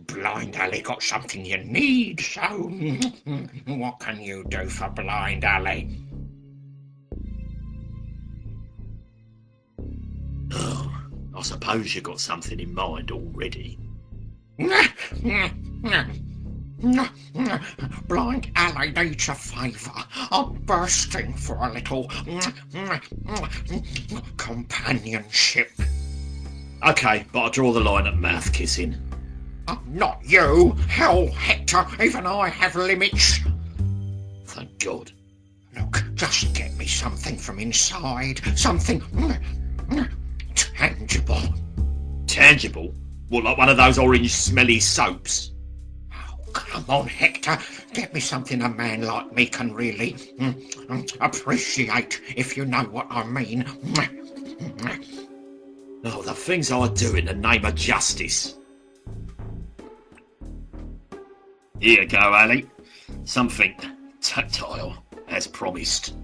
Blind Alley got something you need, so what can you do for Blind Alley? Oh, I suppose you got something in mind already. Blind Alley needs a favour. I'm bursting for a little companionship. Okay, but I draw the line at mouth kissing. Not you! Hell, Hector, even I have limits. Thank God. Look, just get me something from inside. Something tangible. Tangible? What, like one of those orange smelly soaps? Oh, come on, Hector. Get me something a man like me can really appreciate, if you know what I mean. Oh, the things I do in the name of justice. Here you go, Ali. Something tactile, as promised.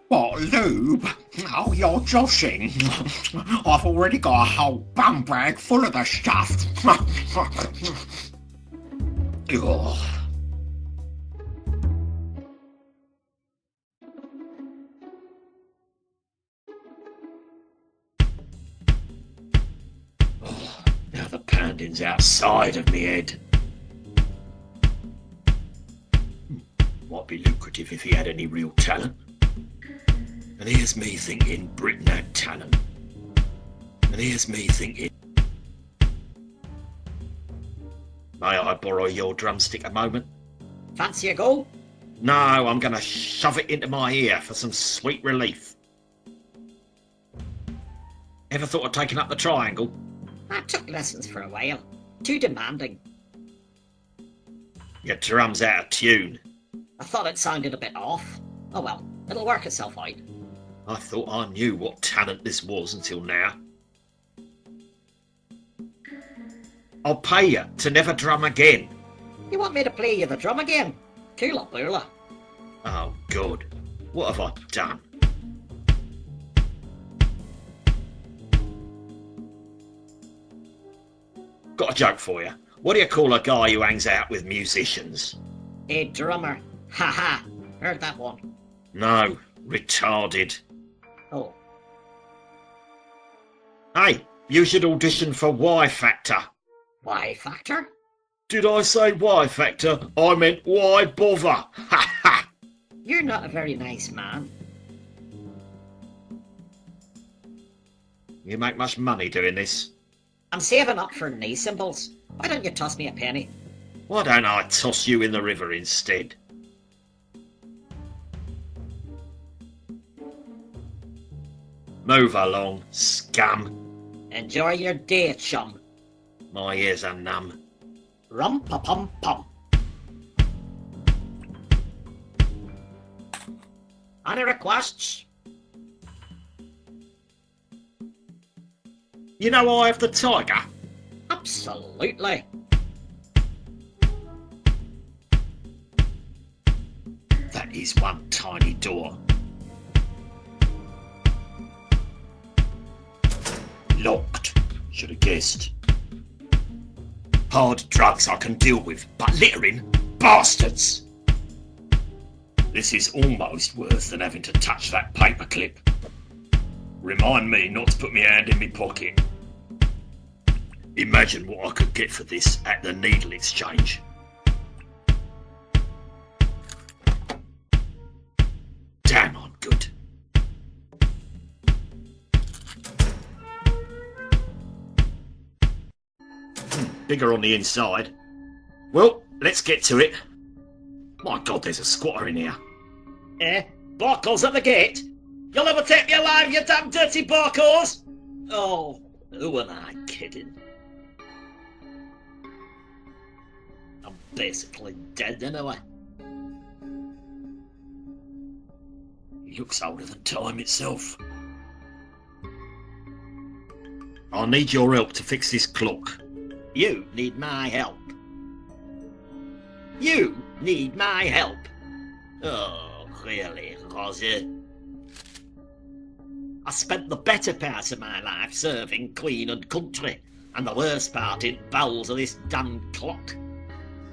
What, lube? Oh, you're joshing. I've already got a whole bum bag full of the stuff. Oh. Now the pounding's outside of me head. Might be lucrative if he had any real talent. And here's me thinking Britain had talent. And here's me thinking... May I borrow your drumstick a moment? Fancy a go? No, I'm going to shove it into my ear for some sweet relief. Ever thought of taking up the triangle? I took lessons for a while. Too demanding. Your drum's out of tune. I thought it sounded a bit off. Oh well, it'll work itself out. I thought I knew what talent this was until now. I'll pay you to never drum again. You want me to play you the drum again? Coola boola. Oh, God. What have I done? Got a joke for you. What do you call a guy who hangs out with musicians? A drummer. Ha ha. Heard that one. No, retarded. Oh. Hey, you should audition for Y Factor. Why, Factor? Did I say why, Hector? I meant why bother? Ha ha! You're not a very nice man. You make much money doing this? I'm saving up for knee symbols. Why don't you toss me a penny? Why don't I toss you in the river instead? Move along, scum. Enjoy your day, chum. My ears are numb. Rum-pa-pum-pum. Any requests? You know I have the tiger? Absolutely. That is one tiny door. Locked. Should have guessed. Hard drugs I can deal with, but littering? Bastards! This is almost worse than having to touch that paperclip. Remind me not to put my hand in my pocket. Imagine what I could get for this at the needle exchange. Damn, I'm good. Bigger on the inside. Well, let's get to it. My God, there's a squatter in here. Barcos at the gate? You'll never take me alive, you damn dirty Barcos! Oh, who am I kidding? I'm basically dead anyway. He looks older than time itself. I'll need your help to fix this clock. You need my help. You need my help. Oh, really, Roger? I spent the better part of my life serving Queen and country, and the worst part in bowels of this damn clock.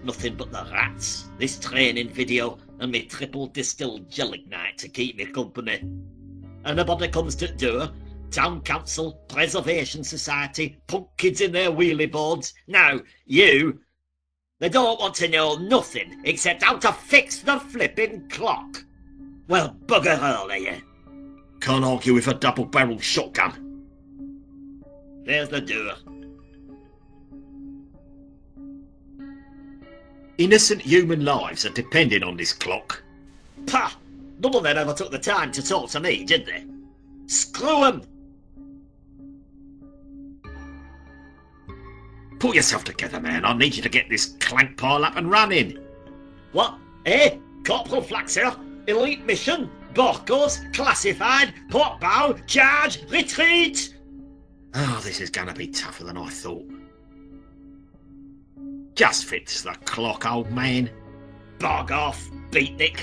Nothing but the rats, this training video, and me triple distilled gelignite to keep me company. Anybody comes to the door, Town Council, Preservation Society, punk kids in their wheelie boards. Now, you, they don't want to know nothing except how to fix the flipping clock. Well, bugger all of you. Can't argue with a double-barreled shotgun. There's the door. Innocent human lives are depending on this clock. Pah! None of them ever took the time to talk to me, did they? Screw 'em! Pull yourself together, man. I need you to get this clank pile up and running. What? Corporal Flaxer? Elite mission? Barcos? Classified? Port bow? Charge? Retreat? Oh, this is gonna be tougher than I thought. Just fix the clock, old man. Bog off, beatnik.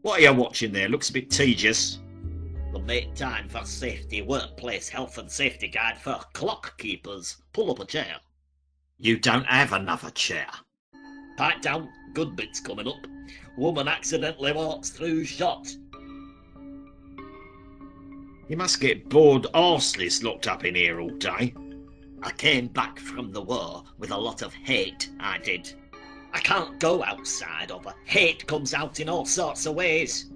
What are you watching there? Looks a bit tedious. The make time for safety workplace health and safety guide for clock keepers. Pull up a chair. You don't have another chair. Pipe down, good bits coming up. Woman accidentally walks through shot. You must get bored arseless locked up in here all day. I came back from the war with a lot of hate, I did. I can't go outside, or the hate comes out in all sorts of ways.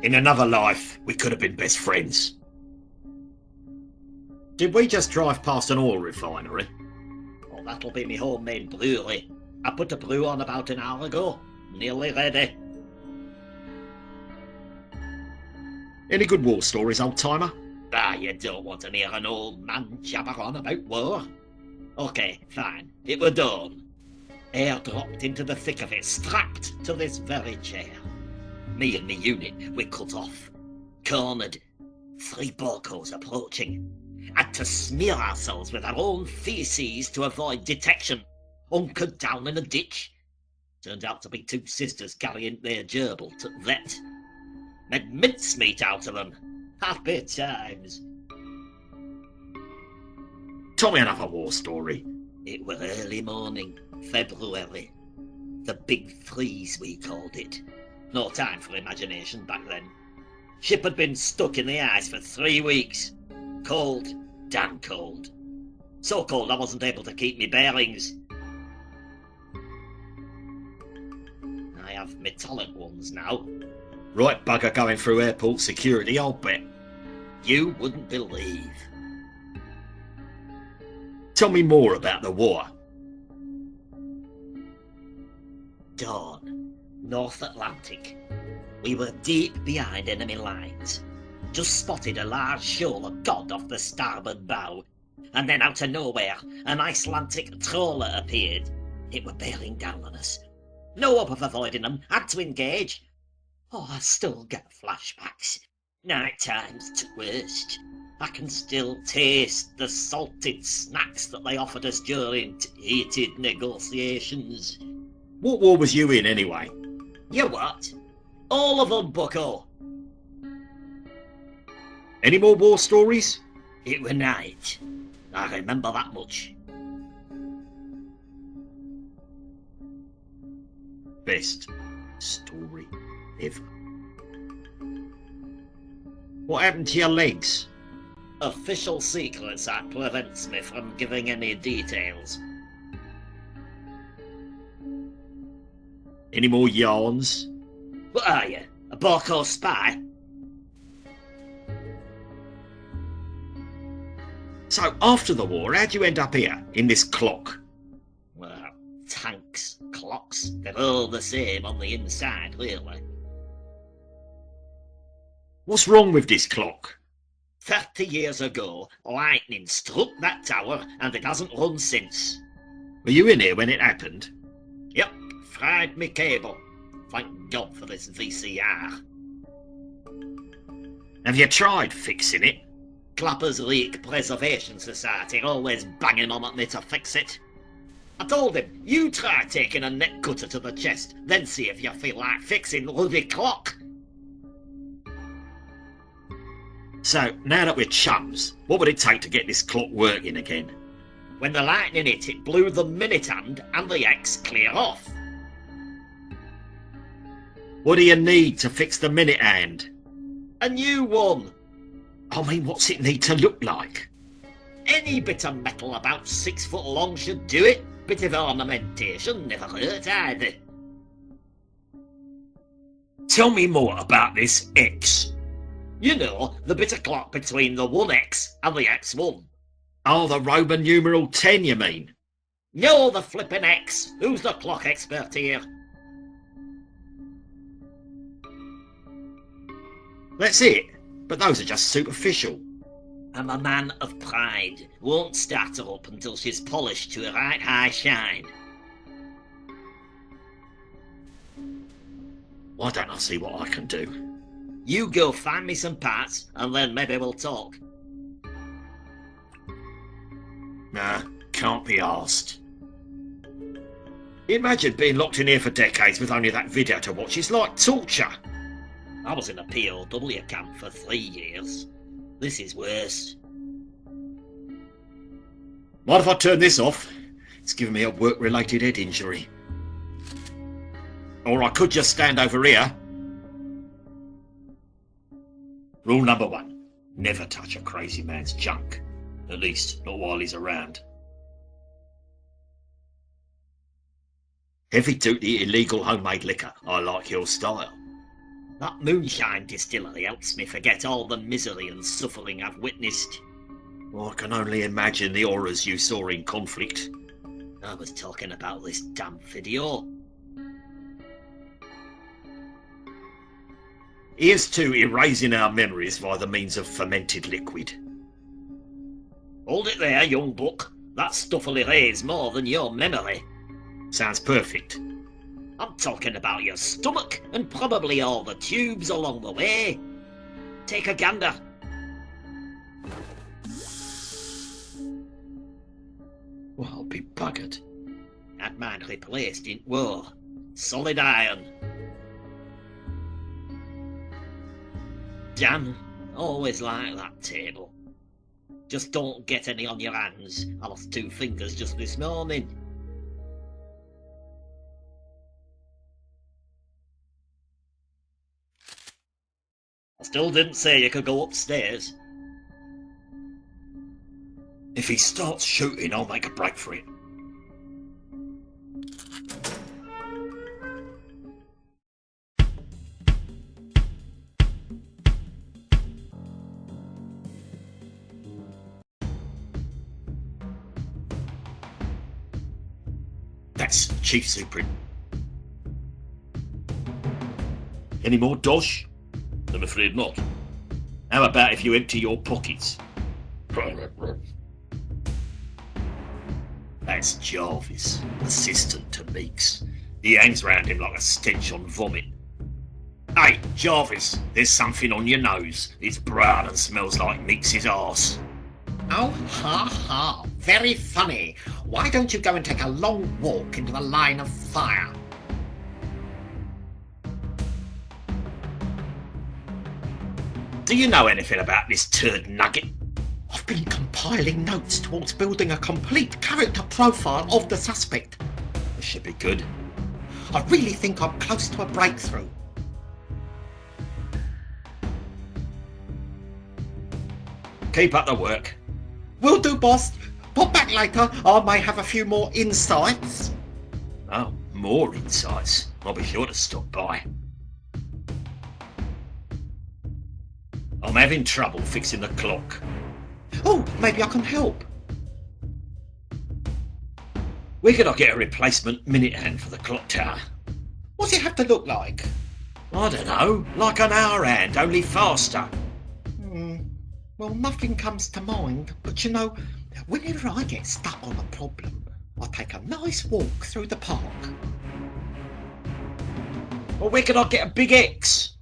In another life, we could have been best friends. Did we just drive past an oil refinery? Oh, that'll be me homemade brewery. I put a brew on about an hour ago. Nearly ready. Any good war stories, old-timer? Ah, you don't want to hear an old man jabber on about war. Okay, fine. It were done. Air dropped into the thick of it, strapped to this very chair. Me and me unit, we cut off. Cornered. 3 Barcos approaching. Had to smear ourselves with our own feces to avoid detection. Hunkered down in a ditch. Turned out to be 2 sisters carrying their gerbil to vet. Made mincemeat out of them. Happy times. Tell me another war story. It were early morning, February. The big freeze, we called it. No time for imagination back then. Ship had been stuck in the ice for 3 weeks. Cold. Damn cold. So cold I wasn't able to keep me bearings. I have metallic ones now. Right bugger going through airport security, I'll bet. You wouldn't believe. Tell me more about the war. Dawn. North Atlantic. We were deep behind enemy lines. Just spotted a large shoal of cod off the starboard bow. And then out of nowhere, an Icelandic trawler appeared. It were bearing down on us. No hope of avoiding them. Had to engage. Oh, I still get flashbacks. Night time's t' worst. I can still taste the salted snacks that they offered us during heated negotiations. What war was you in, anyway? You what? All of them, bucko. Any more war stories? It were night. I remember that much. Best story ever. What happened to your legs? Official Secrets Act prevents me from giving any details. Any more yarns? What are you? A Borco spy? So, after the war, how'd you end up here, in this clock? Well, tanks, clocks, they're all the same on the inside, really. What's wrong with this clock? 30 years ago, lightning struck that tower and it hasn't run since. Were you in here when it happened? Yep, fried me cable. Thank God for this VCR. Have you tried fixing it? Clappers Leak Preservation Society always banging on at me to fix it. I told him, you try taking a neck cutter to the chest, then see if you feel like fixing Rudy clock. So, now that we're chums, what would it take to get this clock working again? When the lightning hit, it blew the minute hand and the X clear off. What do you need to fix the minute hand? A new one. I mean, what's it need to look like? Any bit of metal about 6 foot long should do it. Bit of ornamentation never hurt either. Tell me more about this X. You know, the bit of clock between the 1X and the X1. Oh, the Roman numeral 10, you mean? No, the flippin' X. Who's the clock expert here? That's it. But those are just superficial. I'm a man of pride. Won't start her up until she's polished to a right high shine. Why don't I see what I can do? You go find me some parts, and then maybe we'll talk. Nah, can't be arsed. Imagine being locked in here for decades with only that video to watch. It's like torture. I was in a POW camp for 3 years. This is worse. Mind if I turn this off? It's giving me a work-related head injury. Or I could just stand over here. Rule number 1. Never touch a crazy man's junk. At least, not while he's around. Heavy-duty illegal homemade liquor. I like your style. That moonshine distillery helps me forget all the misery and suffering I've witnessed. I can only imagine the horrors you saw in conflict. I was talking about this damn video. Here's to erasing our memories via the means of fermented liquid. Hold it there, young buck. That stuff'll erase more than your memory. Sounds perfect. I'm talking about your stomach and probably all the tubes along the way. Take a gander. Well, I'll be buggered. Had mine replaced in war. Solid iron. Damn, always like that table. Just don't get any on your hands. I lost 2 fingers just this morning. I still didn't say you could go upstairs. If he starts shooting, I'll make a break for it. That's Chief Superint. Any more dosh? I'm afraid not. How about if you empty your pockets? That's Jarvis, assistant to Meeks. He hangs round him like a stench on vomit. Hey, Jarvis, there's something on your nose. It's brown and smells like Meeks' arse. Oh, ha ha. Very funny. Why don't you go and take a long walk into the line of fire? Do you know anything about this turd nugget? I've been compiling notes towards building a complete character profile of the suspect. This should be good. I really think I'm close to a breakthrough. Keep up the work. Will do, boss. Pop back later. I may have a few more insights. Oh, more insights. I'll be sure to stop by. I'm having trouble fixing the clock. Oh, maybe I can help. Where could I get a replacement minute hand for the clock tower? What's it have to look like? I don't know, like an hour hand, only faster. Well, nothing comes to mind, but you know, whenever I get stuck on a problem, I take a nice walk through the park. Well, where could I get a big X?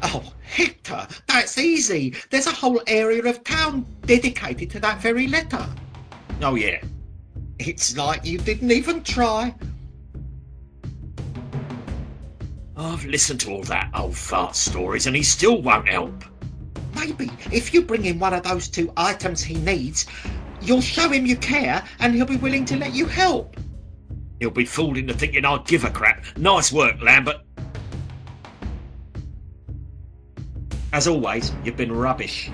Oh, Hector, that's easy. There's a whole area of town dedicated to that very letter. Oh, yeah. It's like you didn't even try. I've listened to all that old fart stories and he still won't help. Maybe if you bring him one of those 2 items he needs, you'll show him you care and he'll be willing to let you help. He'll be fooled into thinking I'd give a crap. Nice work, Lambert. As always, you've been rubbish.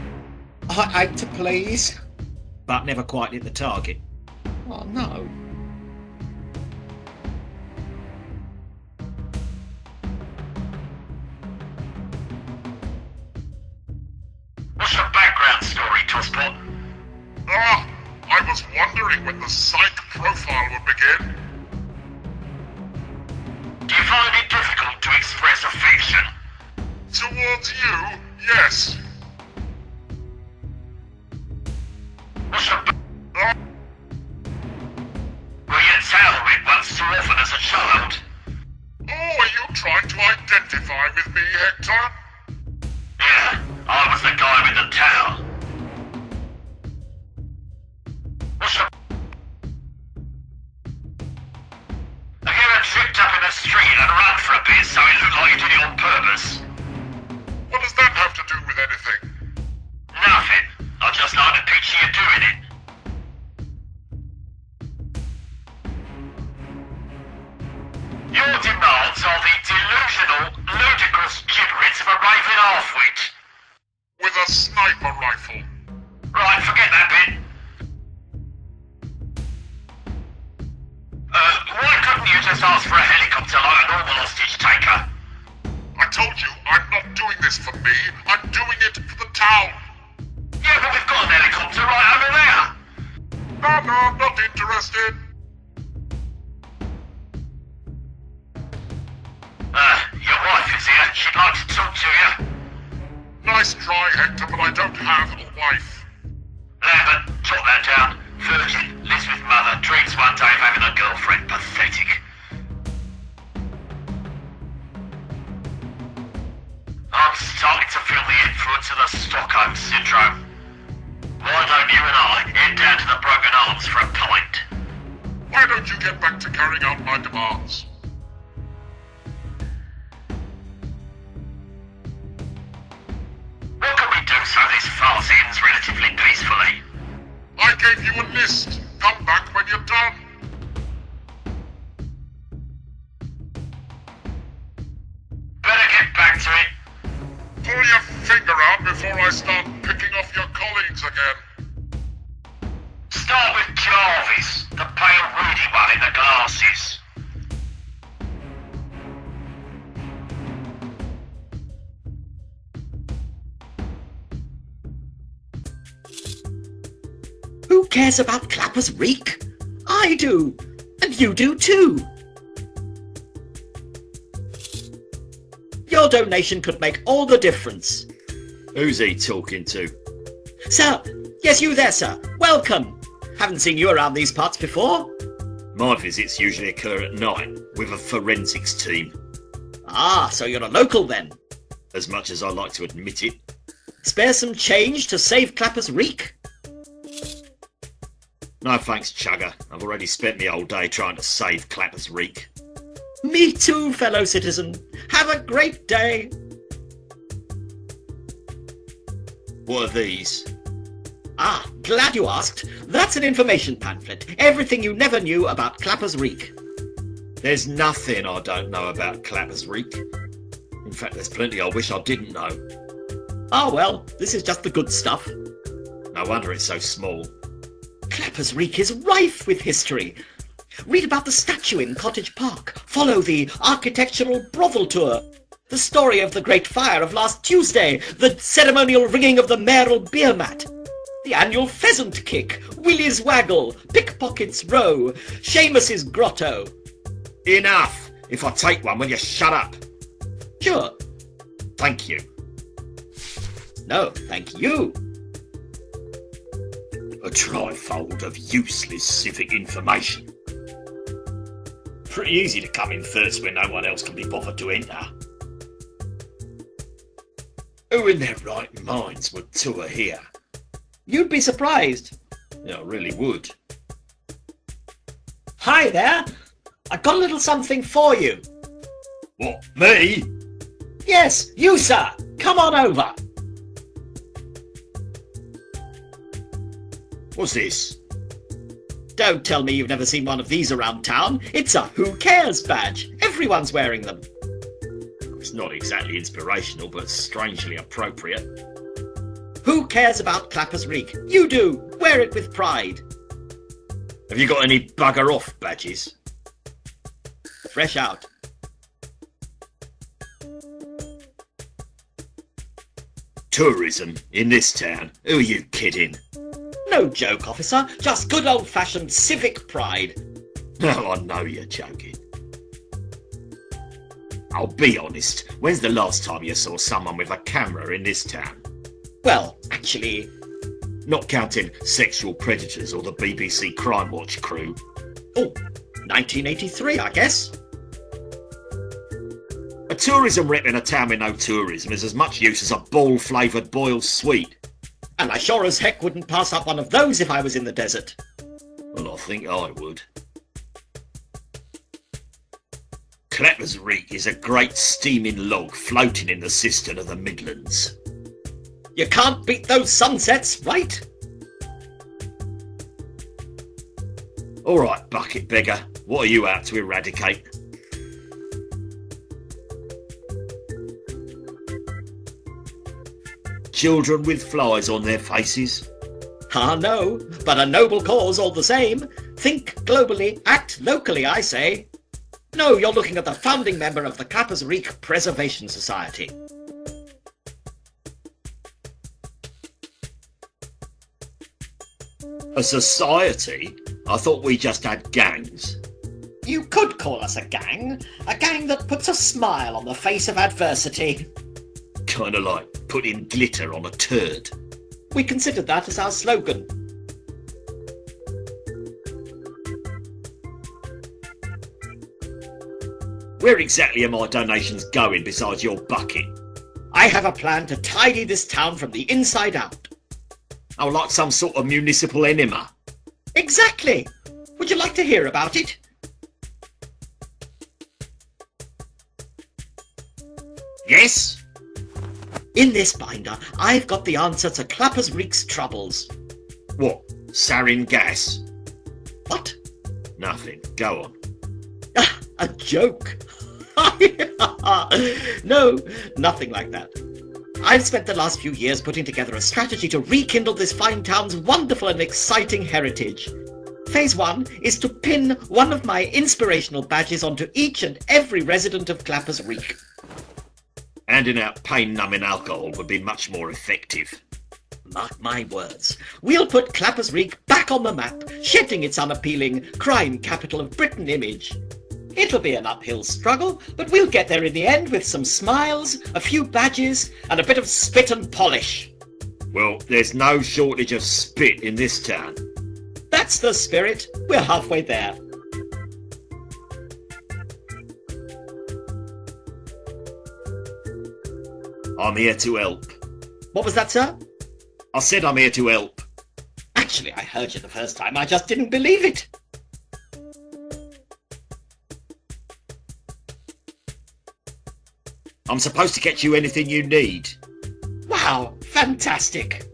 I hate to please. But never quite hit the target. Oh, no. What's your background story, Tosspot? I was wondering when the psych profile would begin. Do you find it difficult to express affection? Towards you, yes. What's your Will you tell it once too often as a child? Oh, are you trying to identify with me, Hector? Yeah, I was the guy with the towel. What's your Have you ever tripped up in the street and run for a bit so it looked like you did it on purpose? What does that have to do with anything? Nothing. I just like to picture you doing it. Your demands are the delusional, ludicrous gibberish of a raving half-wit. With a sniper rifle. Right, forget that bit. Why couldn't you just ask for a helicopter like a normal hostage taker? I told you, I'm not doing this for me. I'm doing it for the town. Yeah, but we've got an helicopter right over there. No, not interested. Your wife is here. She'd like to talk to you. Nice try, Hector, but I don't have a wife. Lambert, jot that down. Virgin, lives with mother, dreams one day of having a girlfriend. Pathetic. I'm starting to feel the influence of the Stockholm Syndrome. Why don't you and I head down to the Broken Arms for a pint? Why don't you get back to carrying out my demands? What can we do so this farce ends relatively peacefully? I gave you a list. Come back when you're done. Better get back to it. Pull your finger out before I start picking off your colleagues again. Jarvis, the pale ruddy one in the glasses. Who cares about Clapper's Reek? I do, and you do too. Your donation could make all the difference. Who's he talking to? Sir, yes, you there, sir. Welcome. Haven't seen you around these parts before. My visits usually occur at night with a forensics team. Ah, so you're a local then. As much as I like to admit it. Spare some change to save Clapper's Reek? No thanks, Chugger. I've already spent the whole day trying to save Clapper's Reek. Me too, fellow citizen. Have a great day. What are these? Ah, glad you asked. That's an information pamphlet. Everything you never knew about Clapper's Reek. There's nothing I don't know about Clapper's Reek. In fact, there's plenty I wish I didn't know. Ah, well, this is just the good stuff. No wonder it's so small. Clapper's Reek is rife with history. Read about the statue in Cottage Park. Follow the architectural brothel tour. The story of the Great Fire of last Tuesday. The ceremonial ringing of the mayoral beer mat. The annual pheasant kick. Willie's Waggle. Pickpockets Row. Seamus's Grotto. Enough! If I take one, will you shut up? Sure. Thank you. No, thank you. A trifold of useless civic information. Pretty easy to come in first when no one else can be bothered to enter. Who in their right minds would tour here? You'd be surprised. Yeah, I really would. Hi there. I got a little something for you. What, me? Yes, you, sir. Come on over. What's this? Don't tell me you've never seen one of these around town. It's a Who Cares badge. Everyone's wearing them. It's not exactly inspirational, but strangely appropriate. Who cares about Clapper's Reek? You do. Wear it with pride. Have you got any bugger off badges? Fresh out. Tourism in this town? Who are you kidding? No joke, officer. Just good old-fashioned civic pride. No, I know you're joking. I'll be honest, when's the last time you saw someone with a camera in this town? Well, actually... Not counting sexual predators or the BBC Crime Watch crew. Oh, 1983, I guess. A tourism rep in a town with no tourism is as much use as a ball-flavoured boiled sweet. And I sure as heck wouldn't pass up one of those if I was in the desert. Well, I think I would. Clapper's Reek is a great steaming log floating in the cistern of the Midlands. You can't beat those sunsets, right? All right, bucket beggar, what are you out to eradicate? Children with flies on their faces? Ah, no, but a noble cause all the same. Think globally, act locally, I say. No, you're looking at the founding member of the Clapper's Reek Preservation Society. A society? I thought we just had gangs. You could call us a gang that puts a smile on the face of adversity. Kinda like putting glitter on a turd. We considered that as our slogan. Where exactly are my donations going besides your bucket? I have a plan to tidy this town from the inside out. Oh, like some sort of municipal enema? Exactly! Would you like to hear about it? Yes? In this binder, I've got the answer to Clapper's Reek's troubles. What? Sarin gas? What? Nothing. Go on. Ah, a joke. No, nothing like that. I've spent the last few years putting together a strategy to rekindle this fine town's wonderful and exciting heritage. Phase 1 is to pin one of my inspirational badges onto each and every resident of Clappers Reek. Handing out pain-numbing alcohol would be much more effective. Mark my words, we'll put Clappers Reek back on the map, shedding its unappealing crime capital of Britain image. It'll be an uphill struggle, but we'll get there in the end with some smiles, a few badges, and a bit of spit and polish. Well, there's no shortage of spit in this town. That's the spirit. We're halfway there. I'm here to help. What was that, sir? I said I'm here to help. Actually, I heard you the first time. I just didn't believe it. I'm supposed to get you anything you need. Wow, fantastic.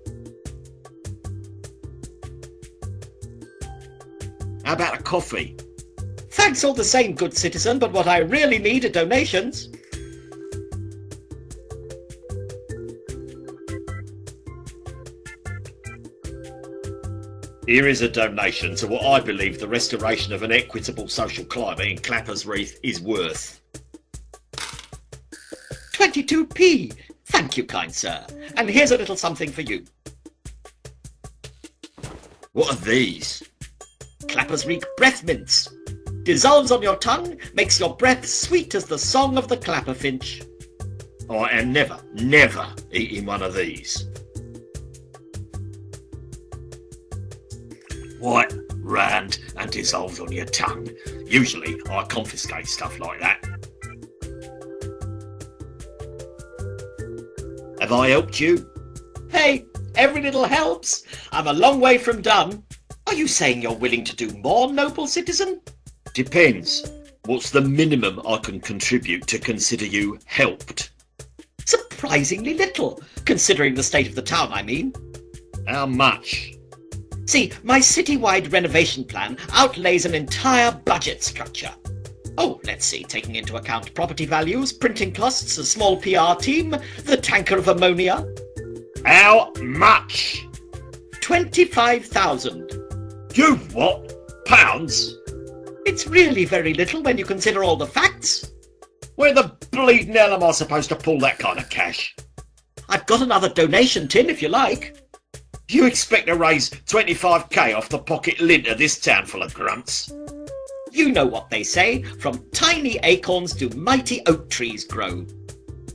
How about a coffee? Thanks all the same, good citizen, but what I really need are donations. Here is a donation to what I believe the restoration of an equitable social climate in Clappers Reef is worth. 22p. Thank you, kind sir. And here's a little something for you. What are these? Clappers Reek breath mints. Dissolves on your tongue, makes your breath sweet as the song of the clapperfinch. I am never eating one of these. White, round, and dissolves on your tongue. Usually, I confiscate stuff like that. Have I helped you? Hey, every little helps. I'm a long way from done. Are you saying you're willing to do more, noble citizen? Depends. What's the minimum I can contribute to consider you helped? Surprisingly little, considering the state of the town, I mean. How much? See, my city-wide renovation plan outlays an entire budget structure. Oh, let's see, taking into account property values, printing costs, a small PR team, the tanker of ammonia. How much? 25,000. You what? Pounds? It's really very little when you consider all the facts. Where the bleeding hell am I supposed to pull that kind of cash? I've got another donation tin if you like. You expect to raise 25k off the pocket lint of this town full of grunts? You know what they say, from tiny acorns do mighty oak trees grow.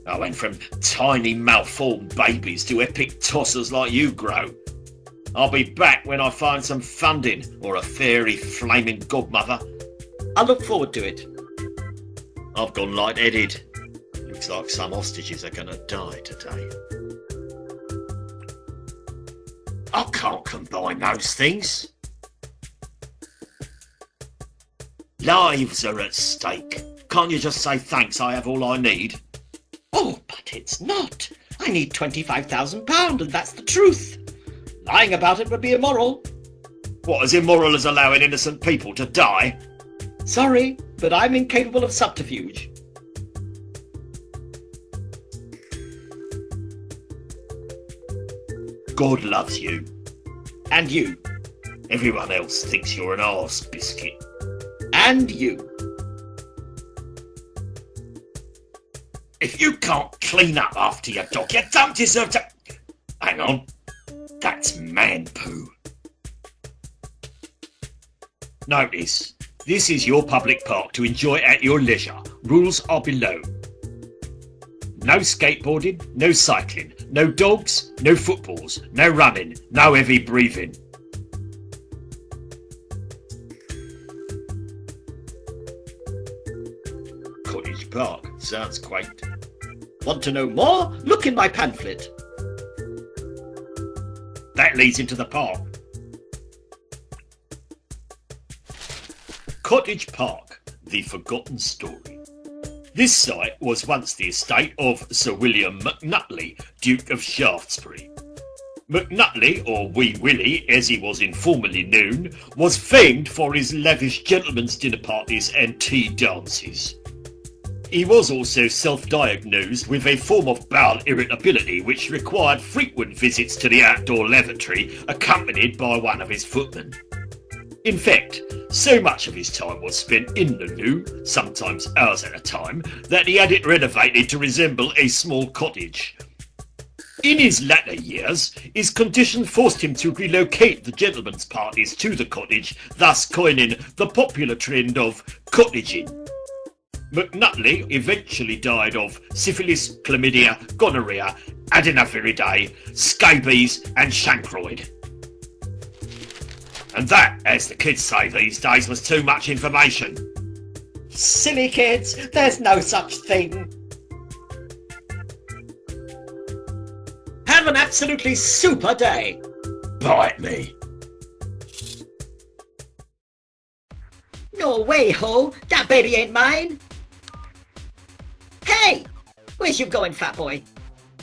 I went from tiny malformed babies to epic tossers like you grow. I'll be back when I find some funding or a fairy flaming godmother. I look forward to it. I've gone light-headed. Looks like some hostages are gonna die today. I can't combine those things. Lives are at stake. Can't you just say thanks, I have all I need? Oh, but it's not. I need £25,000 and that's the truth. Lying about it would be immoral. What, as immoral as allowing innocent people to die? Sorry, but I'm incapable of subterfuge. God loves you. And you. Everyone else thinks you're an arse biscuit. And you. If you can't clean up after your dog, you don't deserve to... Hang on. That's man poo. Notice, this is your public park to enjoy at your leisure. Rules are below. No skateboarding, no cycling, no dogs, no footballs, no running, no heavy breathing. Cottage Park, sounds quaint. Want to know more? Look in my pamphlet. That leads into the park. Cottage Park, the forgotten story. This site was once the estate of Sir William McNutley, Duke of Shaftesbury. McNutley, or Wee Willie as he was informally known, was famed for his lavish gentlemen's dinner parties and tea dances. He was also self-diagnosed with a form of bowel irritability which required frequent visits to the outdoor lavatory, accompanied by one of his footmen. In fact, so much of his time was spent in the loo, sometimes hours at a time, that he had it renovated to resemble a small cottage. In his latter years, his condition forced him to relocate the gentlemen's parties to the cottage, thus coining the popular trend of cottaging. McNutley eventually died of syphilis, chlamydia, gonorrhea, adenophyridae, scabies and chancroid. And that, as the kids say these days, was too much information. Silly kids, there's no such thing. Have an absolutely super day. Bite me. No way, Ho. That baby ain't mine. Hey! Where's you going, fat boy?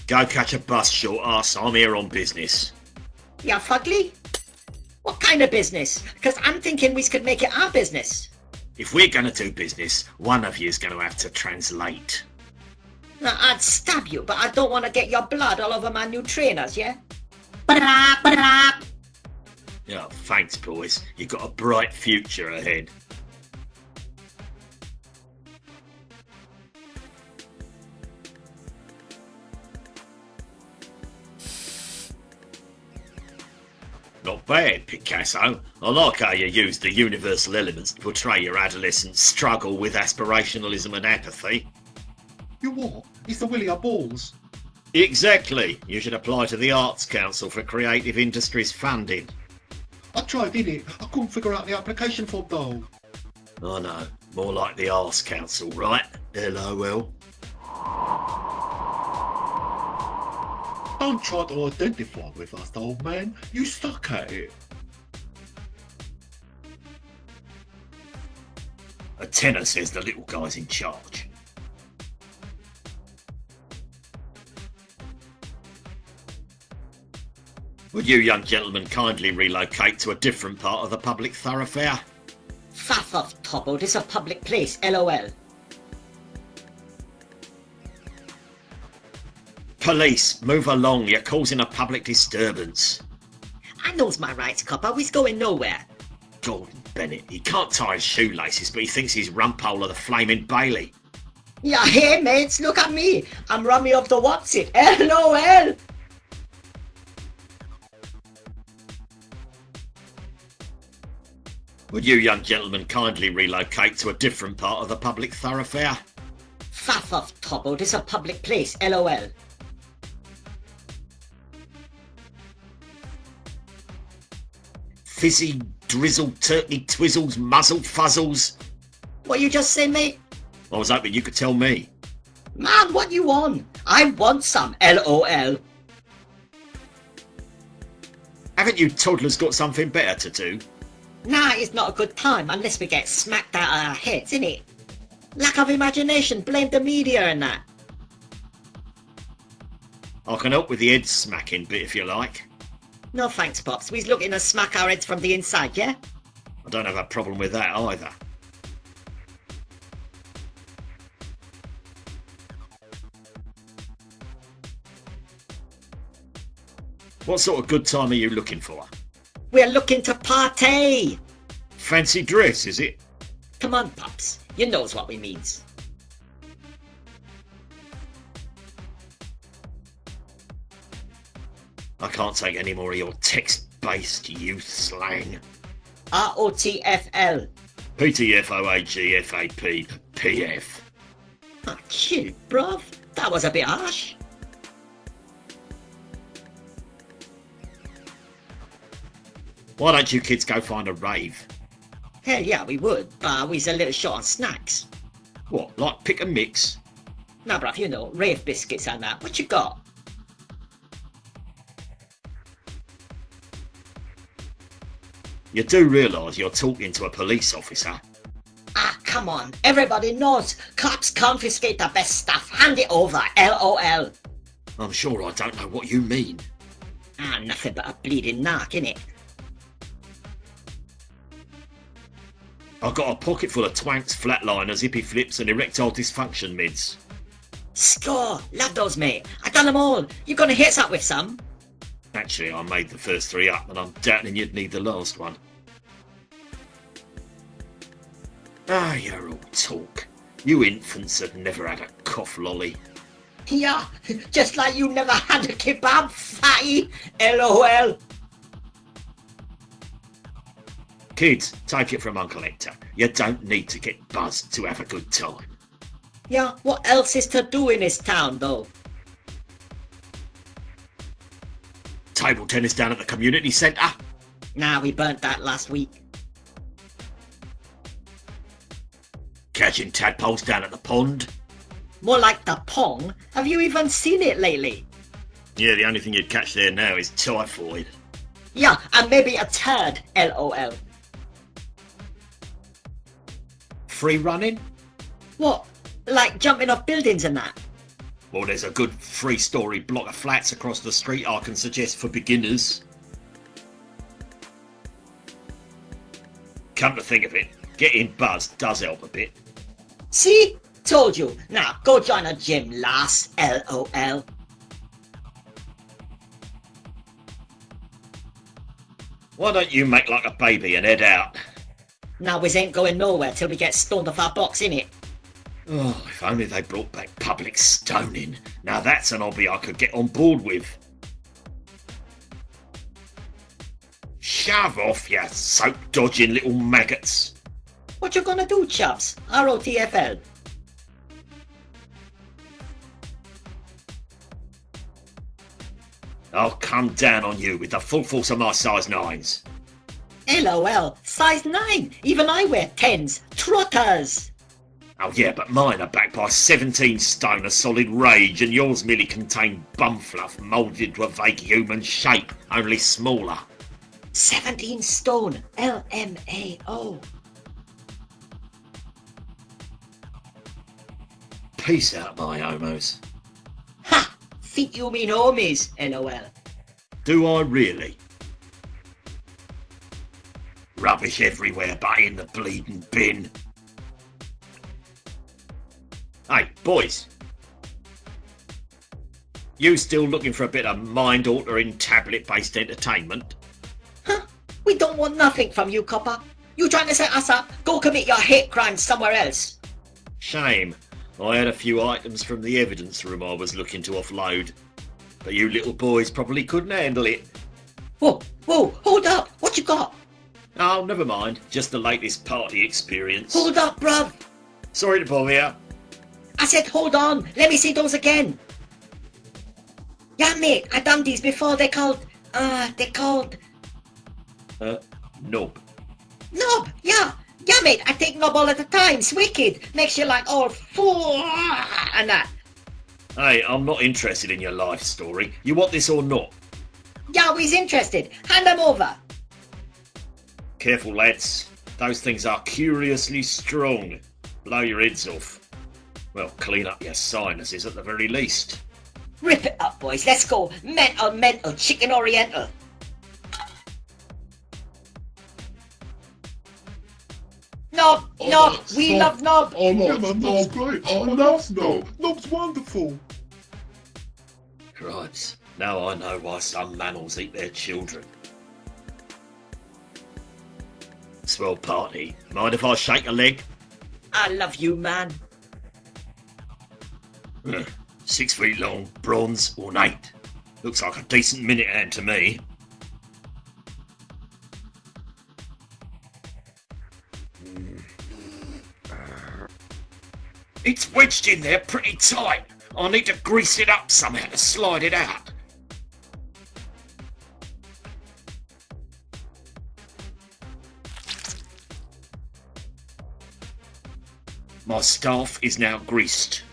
Go catch a bus, short ass. I'm here on business. Ya fugly? What kind of business? Because I'm thinking we could make it our business. If we're gonna do business, one of you's gonna have to translate. Now, I'd stab you, but I don't want to get your blood all over my new trainers, yeah? Oh, thanks, boys. You've got a bright future ahead. Not bad, Picasso. I like how you use the universal elements to portray your adolescent struggle with aspirationalism and apathy. You what? It's the Willie of Balls. Exactly. You should apply to the Arts Council for Creative Industries funding. I tried, did it? I couldn't figure out the application form though. I know. More like the Arts Council, right? LOL. Don't try to identify with us, old man. You suck at it. A tenor says the little guy's in charge. Would you young gentlemen kindly relocate to a different part of the public thoroughfare? Faff off, Toppo. This is a public place, LOL. Police, move along. You're causing a public disturbance. I knows my rights, copper. We's going nowhere. Gordon Bennett, he can't tie his shoelaces, but he thinks he's rumpole of the Flaming Bailey. Yeah, hey, mates, look at me. I'm Rummy of the What's It, LOL. Would you young gentlemen kindly relocate to a different part of the public thoroughfare? Faff off, Toppo. This is a public place, LOL. Fizzy, drizzle, turkey, twizzles, muzzle, fuzzles. What you just say, mate? I was hoping you could tell me. Man, what you want? I want some, LOL. Haven't you toddlers got something better to do? Nah, it's not a good time unless we get smacked out of our heads, innit? Lack of imagination, blame the media and that. I can help with the head smacking bit if you like. No thanks, Pops. We's looking to smack our heads from the inside, yeah? I don't have a problem with that either. What sort of good time are you looking for? We're looking to party! Fancy dress, is it? Come on, Pops. You knows what we means. I can't take any more of your text-based youth slang. ROTFL. PTFOAGFAP PF. Ah, cute, bruv. That was a bit harsh. Why don't you kids go find a rave? Hell yeah, we would, but we's a little short on snacks. What, like pick and mix? Nah, bruv, you know, rave biscuits and that. What you got? You do realise you're talking to a police officer? Ah, come on. Everybody knows cops confiscate the best stuff. Hand it over, LOL. I'm sure I don't know what you mean. Ah, nothing but a bleeding narc, innit? I've got a pocket full of twanks, flatliners, hippie flips and erectile dysfunction mids. Score! Love those, mate. I done them all. You gonna hit us up with some? Actually, I made the first three up and I'm doubting you'd need the last one. Ah, you're all talk. You infants have never had a cough lolly. Yeah, just like you never had a kebab, fatty. LOL. Kids, take it from Uncle Hector. You don't need to get buzzed to have a good time. Yeah, what else is to do in this town, though? Table tennis down at the community centre. Nah, we burnt that last week. Catching tadpoles down at the pond. More like the pong. Have you even seen it lately? Yeah, the only thing you'd catch there now is typhoid. Yeah, and maybe a turd, LOL. Free running? What? Like jumping off buildings and that? Well, there's a good 3-story block of flats across the street I can suggest for beginners. Come to think of it, getting buzzed does help a bit. See? Told you. Now, go join a gym, lass, LOL. Why don't you make like a baby and head out? Now, we ain't going nowhere till we get stoned off our box, innit? Oh, if only they brought back public stoning. Now that's an hobby I could get on board with. Shove off, you soap-dodging little maggots. What you gonna do, chaps? ROTFL. I'll come down on you with the full force of my size 9s. LOL. Size 9. Even I wear 10s. Trotters. Oh yeah, but mine are backed by 17 stone of solid rage, and yours merely contain bum fluff moulded into a vague human shape, only smaller. 17 stone. LMAO. Peace out, my homos. Ha! Think you mean homies, LOL. Do I really? Rubbish everywhere but in the bleeding bin. Hey, boys. You still looking for a bit of mind-altering tablet-based entertainment? Huh? We don't want nothing from you, copper. You trying to set us up? Go commit your hate crimes somewhere else. Shame. I had a few items from the evidence room I was looking to offload. But you little boys probably couldn't handle it. Whoa, hold up. What you got? Oh, never mind. Just the latest party experience. Hold up, bruv. Sorry to bother you. I said hold on. Let me see those again. Yeah, mate. I done these before. They're called... Nope. Knob. Yeah. Yeah, mate. I take knob all of the time. It's wicked. Makes you like all full and that. Hey, I'm not interested in your life story. You want this or not? Yeah, we's interested. Hand them over. Careful, lads. Those things are curiously strong. Blow your heads off. Well, clean up your sinuses at the very least. Rip it up, boys. Let's go. Mental, chicken oriental. Knob, we love Knob. Oh, Nob's great. I love Snob. Nob's wonderful. Right. Now I know why some mammals eat their children. Swell party. Mind if I shake a leg? I love you, man. 6 feet long, bronze, ornate. Looks like a decent minute hand to me. It's wedged in there pretty tight. I need to grease it up somehow to slide it out. My staff is now greased.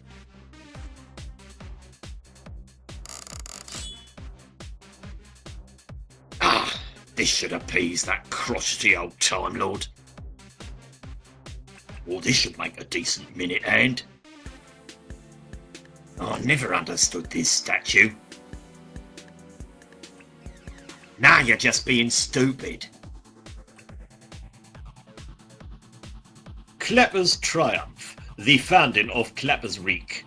Ah, this should appease that crotchety old Time Lord. Or this should make a decent minute hand. I never understood this statue. Now you're just being stupid. Clapper's Triumph, the founding of Clapper's Reek.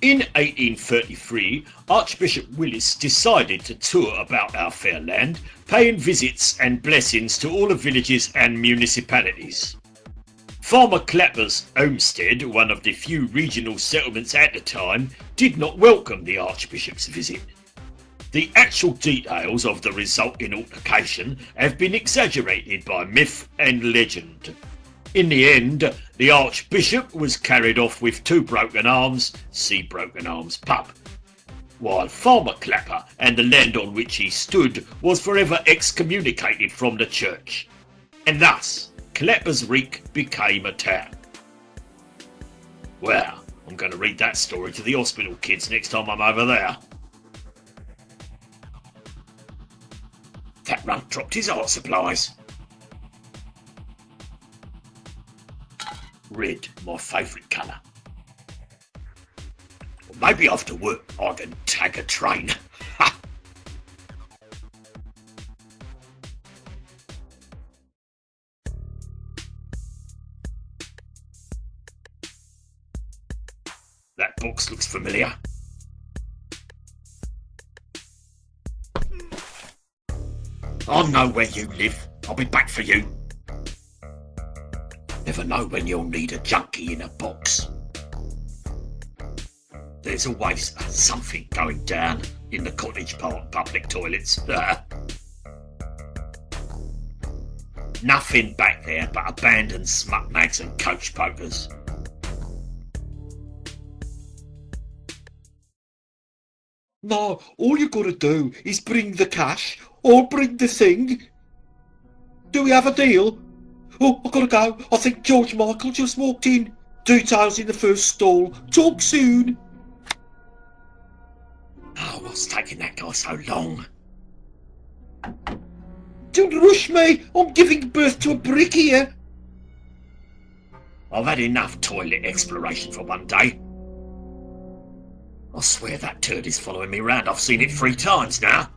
In 1833, Archbishop Willis decided to tour about our fair land, paying visits and blessings to all the villages and municipalities. Farmer Clapper's homestead, one of the few regional settlements at the time, did not welcome the Archbishop's visit. The actual details of the resulting altercation have been exaggerated by myth and legend. In the end, the Archbishop was carried off with 2 broken arms, see Broken Arms pub, while Farmer Clapper and the land on which he stood was forever excommunicated from the church. And thus, Clapper's Reek became a town. Well, I'm going to read that story to the hospital kids next time I'm over there. That runt dropped his art supplies. Red, my favourite colour. Well, maybe after work I can tag a train. Ha! That box looks familiar. I know where you live. I'll be back for you. Never know when you'll need a junkie in a box. There's always something going down in the Cottage Park public toilets. Nothing back there but abandoned smut mags and coach pokers. No, all you gotta do is bring the cash or bring the thing. Do we have a deal? Oh, I gotta go. I think George Michael just walked in. Details in the first stall. Talk soon. Oh, what's taking that guy so long? Don't rush me. I'm giving birth to a brick here. I've had enough toilet exploration for one day. I swear that turd is following me round. I've seen it 3 times now.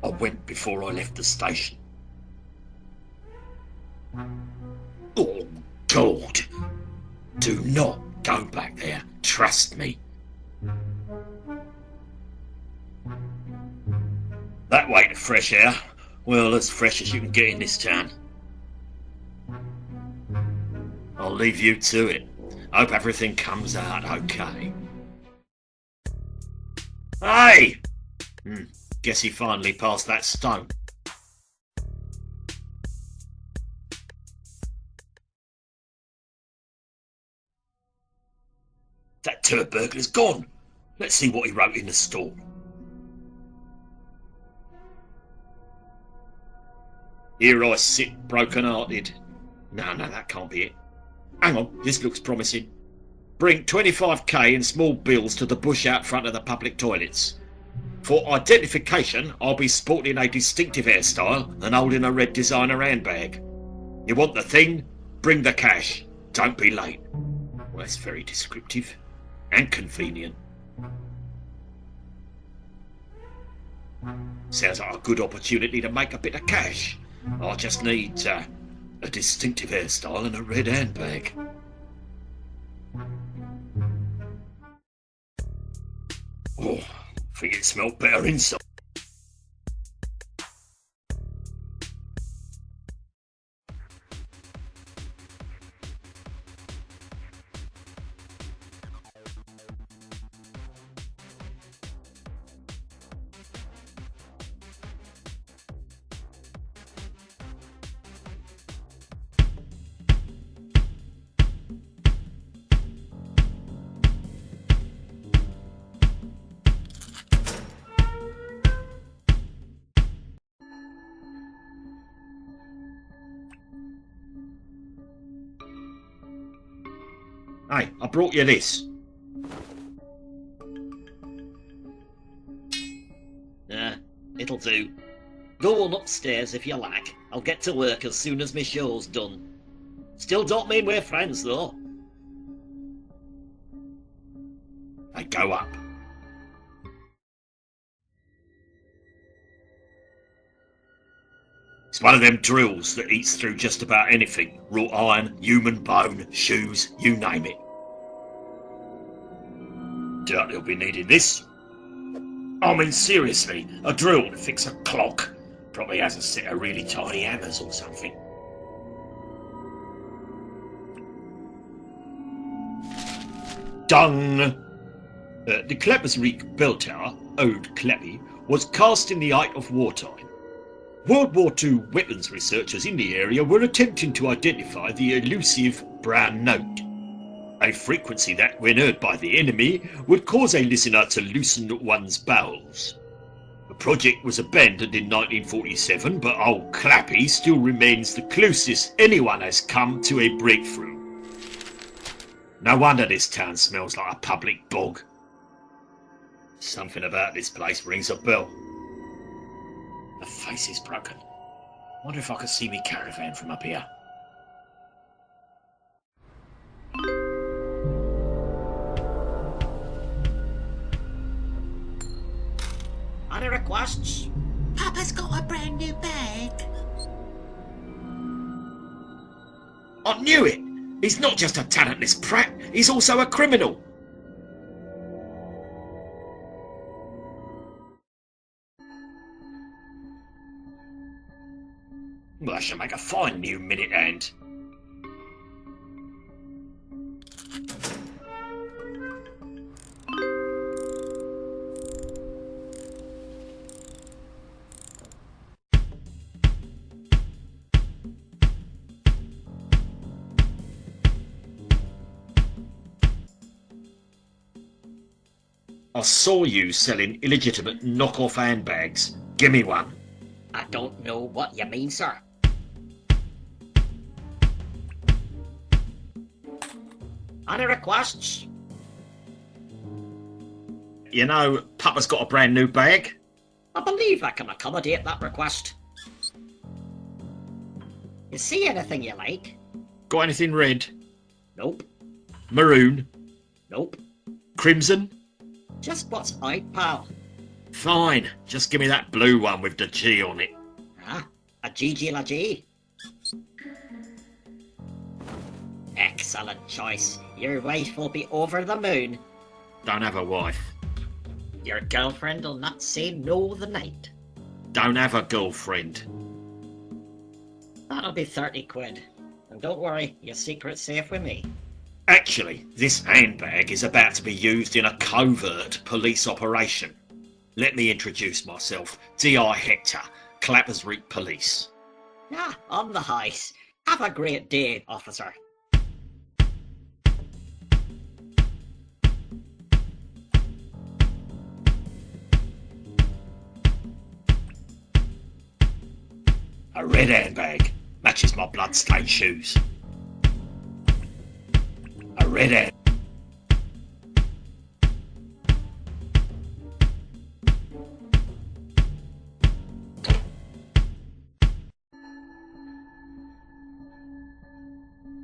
I went before I left the station. Oh, God. Do not go back there. Trust me. That way to fresh air. Well, as fresh as you can get in this town. I'll leave you to it. Hope everything comes out okay. Hey! Guess he finally passed that stone. That turd burglar's gone. Let's see what he wrote in the stall. Here I sit broken-hearted. No, that can't be it. Hang on, this looks promising. Bring 25k in small bills to the bush out front of the public toilets. For identification, I'll be sporting a distinctive hairstyle and holding a red designer handbag. You want the thing? Bring the cash. Don't be late. Well, that's very descriptive and convenient. Sounds like a good opportunity to make a bit of cash. I just need a distinctive hairstyle and a red handbag. Oh, I think it smelled better inside. Hey, I brought you this. It'll do. Go on upstairs if you like. I'll get to work as soon as my show's done. Still don't mean we're friends, though. Hey, go up. It's one of them drills that eats through just about anything. Wrought iron, human bone, shoes, you name it. Doubt he'll be needing this. I mean, seriously, a drill to fix a clock. Probably has a set of really tiny hammers or something. Dung! The Kleppersreek bell tower, Ode Kleppy, was cast in the height of wartime. World War II weapons researchers in the area were attempting to identify the elusive brown note, a frequency that, when heard by the enemy, would cause a listener to loosen one's bowels. The project was abandoned in 1947, but Old Clappy still remains the closest anyone has come to a breakthrough. No wonder this town smells like a public bog. Something about this place rings a bell. The face is broken. Wonder if I could see me caravan from up here. Other requests? Papa's got a brand new bag. I knew it! He's not just a talentless prat, he's also a criminal. Well, I should make a fine new minute hand. I saw you selling illegitimate knockoff handbags. Give me one. I don't know what you mean, sir. Other requests? You know, Papa's got a brand new bag. I believe I can accommodate that request. You see anything you like? Got anything red? Nope. Maroon? Nope. Crimson? Just what's out, pal? Fine, just give me that blue one with the G on it. Ah, a GG la G. Excellent choice. Your wife will be over the moon. Don't have a wife. Your girlfriend will not say no the night. Don't have a girlfriend. That'll be 30 quid. And don't worry, your secret's safe with me. Actually, this handbag is about to be used in a covert police operation. Let me introduce myself. D.I. Hector, Kleppersreek Police. Ah, on the heist. Have a great day, officer. A red handbag. Matches my blood-stained shoes. A red hand.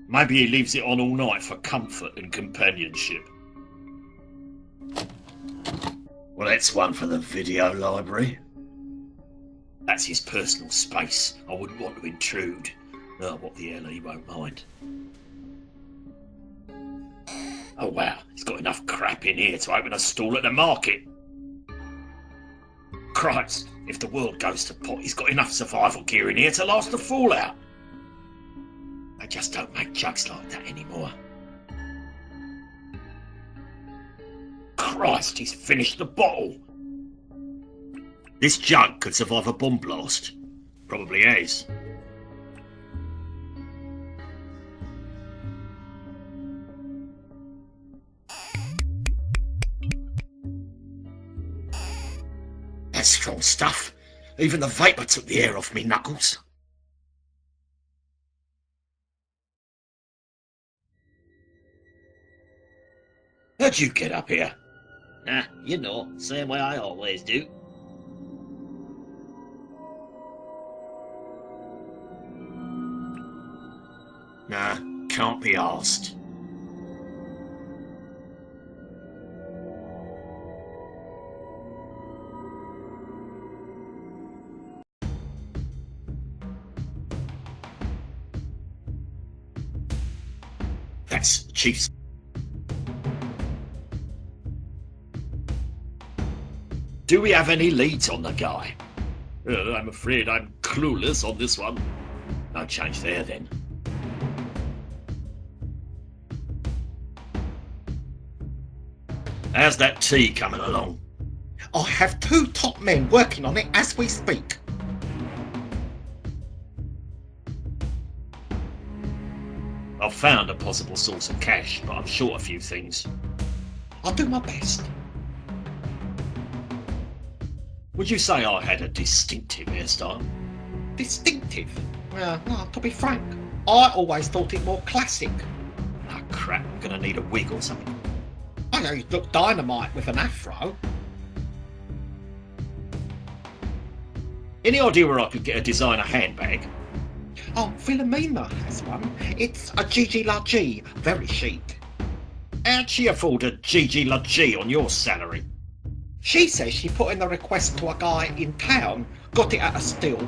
Maybe he leaves it on all night for comfort and companionship. Well, that's one for the video library. That's his personal space. I wouldn't want to intrude. Oh, what the hell, he won't mind. Oh wow, he's got enough crap in here to open a stall at the market. Christ, if the world goes to pot, he's got enough survival gear in here to last the fallout. They just don't make jugs like that anymore. Christ, he's finished the bottle. This jug could survive a bomb blast. Probably has. That's strong stuff. Even the vapour took the air off me knuckles. How'd you get up here? Ah, you know, same way I always do. Nah, can't be arsed. That's Chief's. Do we have any leads on the guy? I'm afraid I'm clueless on this one. No change there then. How's that tea coming along? I have 2 top men working on it as we speak. I've found a possible source of cash, but I'm short a few things. I'll do my best. Would you say I had a distinctive hairstyle? Distinctive? Well, to be frank, I always thought it more classic. Oh crap, I'm gonna need a wig or something. I know you look dynamite with an afro. Any idea where I could get a designer handbag? Oh, Philomena has one. It's a Gigi La G, very chic. How'd she afford a Gigi La G on your salary? She says she put in a request to a guy in town, got it at a steal.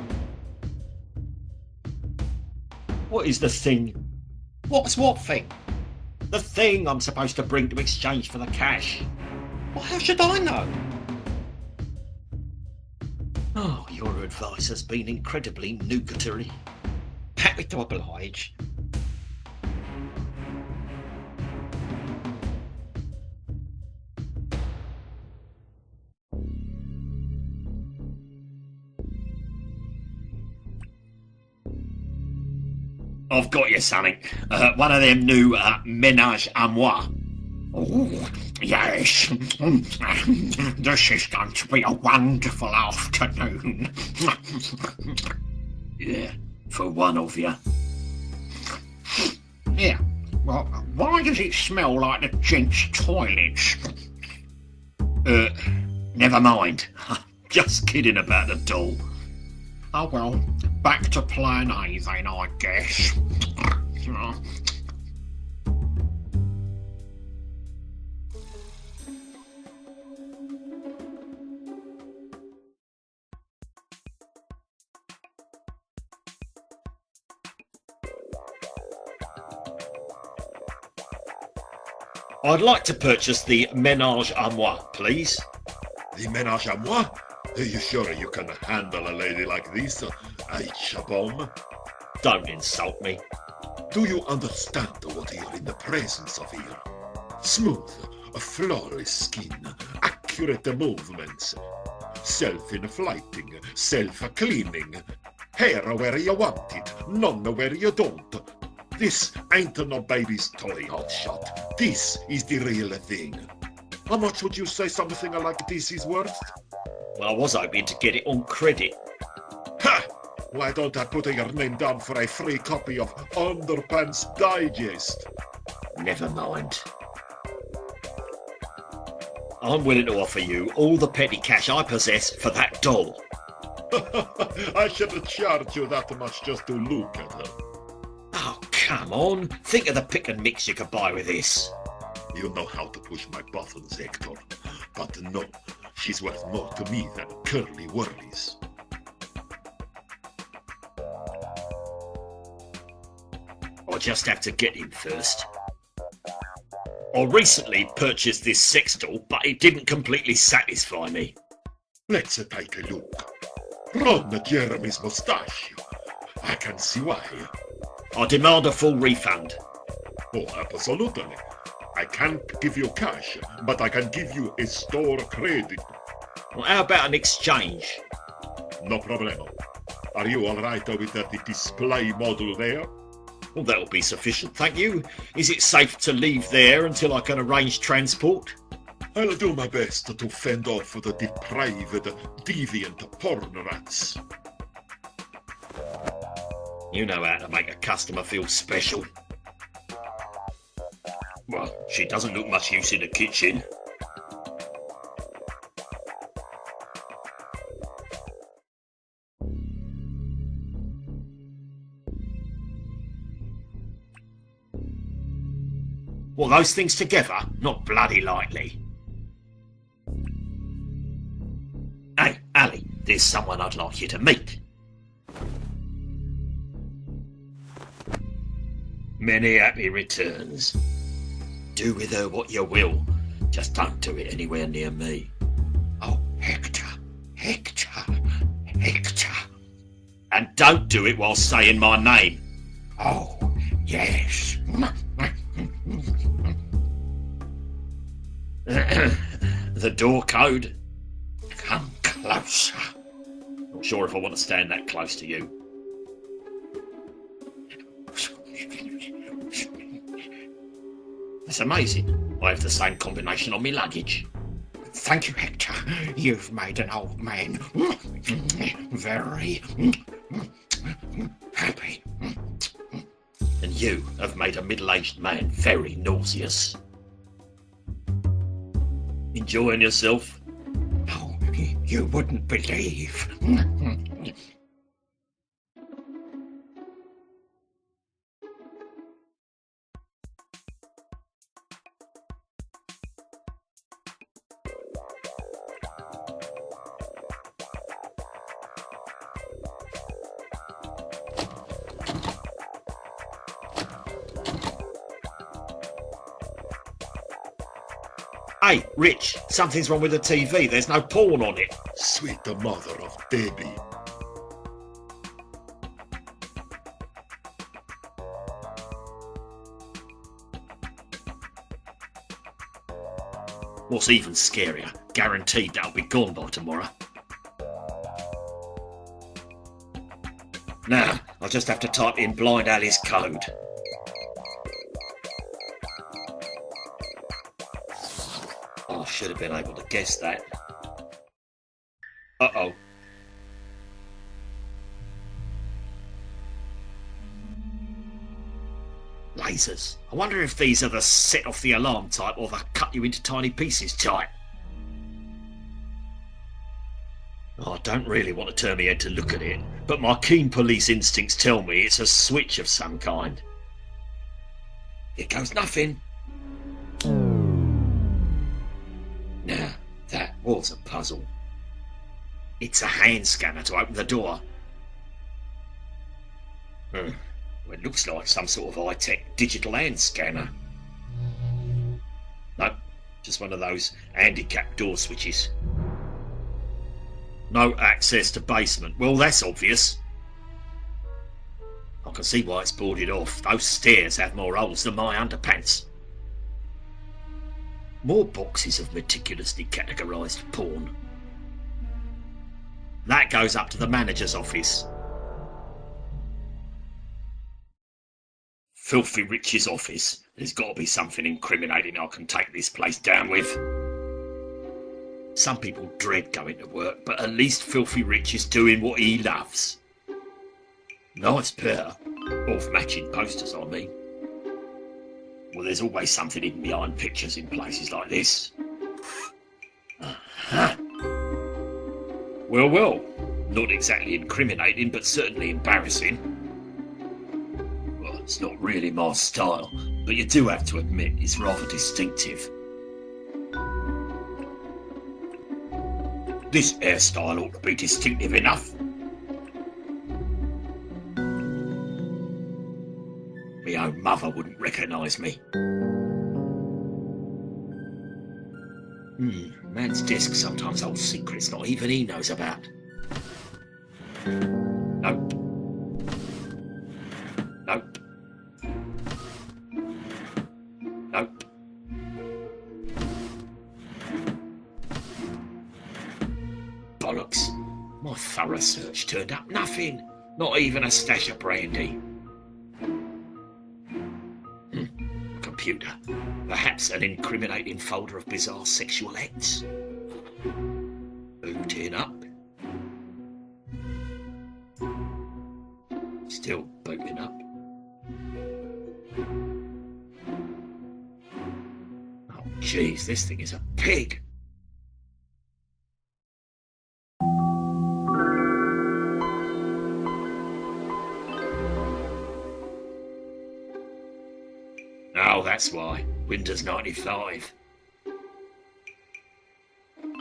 What is the thing? What's what thing? The thing I'm supposed to bring to exchange for the cash. Well, how should I know? Oh, your advice has been incredibly nugatory. Happy to oblige. I've got you something. One of them new ménage à moi. Oh, yes. This is going to be a wonderful afternoon. Yeah, for one of you. Yeah. Well, why does it smell like the gents' toilets? Never mind. Just kidding about the doll. Oh well, back to plan A then, I guess. I'd like to purchase the ménage à moi, please. The ménage à moi? Are you sure you can handle a lady like this, H-bomb? Don't insult me. Do you understand what you're in the presence of here? Smooth, flawless skin, accurate movements, self-inflating, self-cleaning, hair where you want it, none where you don't. This ain't no baby's toy, hotshot. This is the real thing. How much would you say something like this is worth? Well, I was hoping to get it on credit. Ha! Why don't I put your name down for a free copy of Underpants Digest? Never mind. I'm willing to offer you all the petty cash I possess for that doll. I should charge you that much just to look at her. Oh, come on. Think of the pick and mix you could buy with this. You know how to push my buttons, Hector. But no, she's worth more to me than curly worries. I'll just have to get him first. I recently purchased this sex doll, but it didn't completely satisfy me. Let's take a look. Run Jeremy's moustache. I can see why. I demand a full refund. Oh, absolutely. I can't give you cash, but I can give you a store credit. Well, how about an exchange? No problemo. Are you alright with the display model there? Well, that'll be sufficient, thank you. Is it safe to leave there until I can arrange transport? I'll do my best to fend off the depraved, deviant porn rats. You know how to make a customer feel special. Well, she doesn't look much use in the kitchen. Well, those things together, not bloody lightly. Hey, Ali, there's someone I'd like you to meet. Many happy returns. Do with her what you will. Just don't do it anywhere near me. Oh, Hector, Hector, Hector. And don't do it while saying my name. Oh, yes. The door code? Come closer. Not sure if I want to stand that close to you. It's amazing. I have the same combination on my luggage. Thank you, Hector. You've made an old man very happy. And you have made a middle-aged man very nauseous. Enjoying yourself? Oh, you wouldn't believe. Hey, Rich, something's wrong with the TV. There's no porn on it. Sweet mother of Debbie. What's even scarier, guaranteed that'll be gone by tomorrow. Now, I'll just have to type in Blind Ali's code. I should have been able to guess that. Uh-oh. Lasers. I wonder if these are the set off the alarm type or the cut you into tiny pieces type. I don't really want to turn my head to look at it, but my keen police instincts tell me it's a switch of some kind. Here goes nothing. Now, that was a puzzle. It's a hand scanner to open the door. Well, it looks like some sort of high-tech digital hand scanner. Nope, just one of those handicapped door switches. No access to basement. Well, that's obvious. I can see why it's boarded off. Those stairs have more holes than my underpants. More boxes of meticulously categorised porn. That goes up to the manager's office. Filthy Rich's office. There's got to be something incriminating I can take this place down with. Some people dread going to work, but at least Filthy Rich is doing what he loves. Nice pair. Off-matching posters, I mean. Well, there's always something hidden behind pictures in places like this. Uh-huh. Well, not exactly incriminating, but certainly embarrassing. Well, it's not really my style, but you do have to admit it's rather distinctive. This hairstyle ought to be distinctive enough. My own mother wouldn't recognise me. Man's desk sometimes holds secrets not even he knows about. Nope. Nope. Nope. Bollocks. My thorough search turned up nothing. Not even a stash of brandy. Computer. Perhaps an incriminating folder of bizarre sexual acts. Booting up. Still booting up. Oh, jeez, this thing is a pig. Oh, that's why. Windows 95.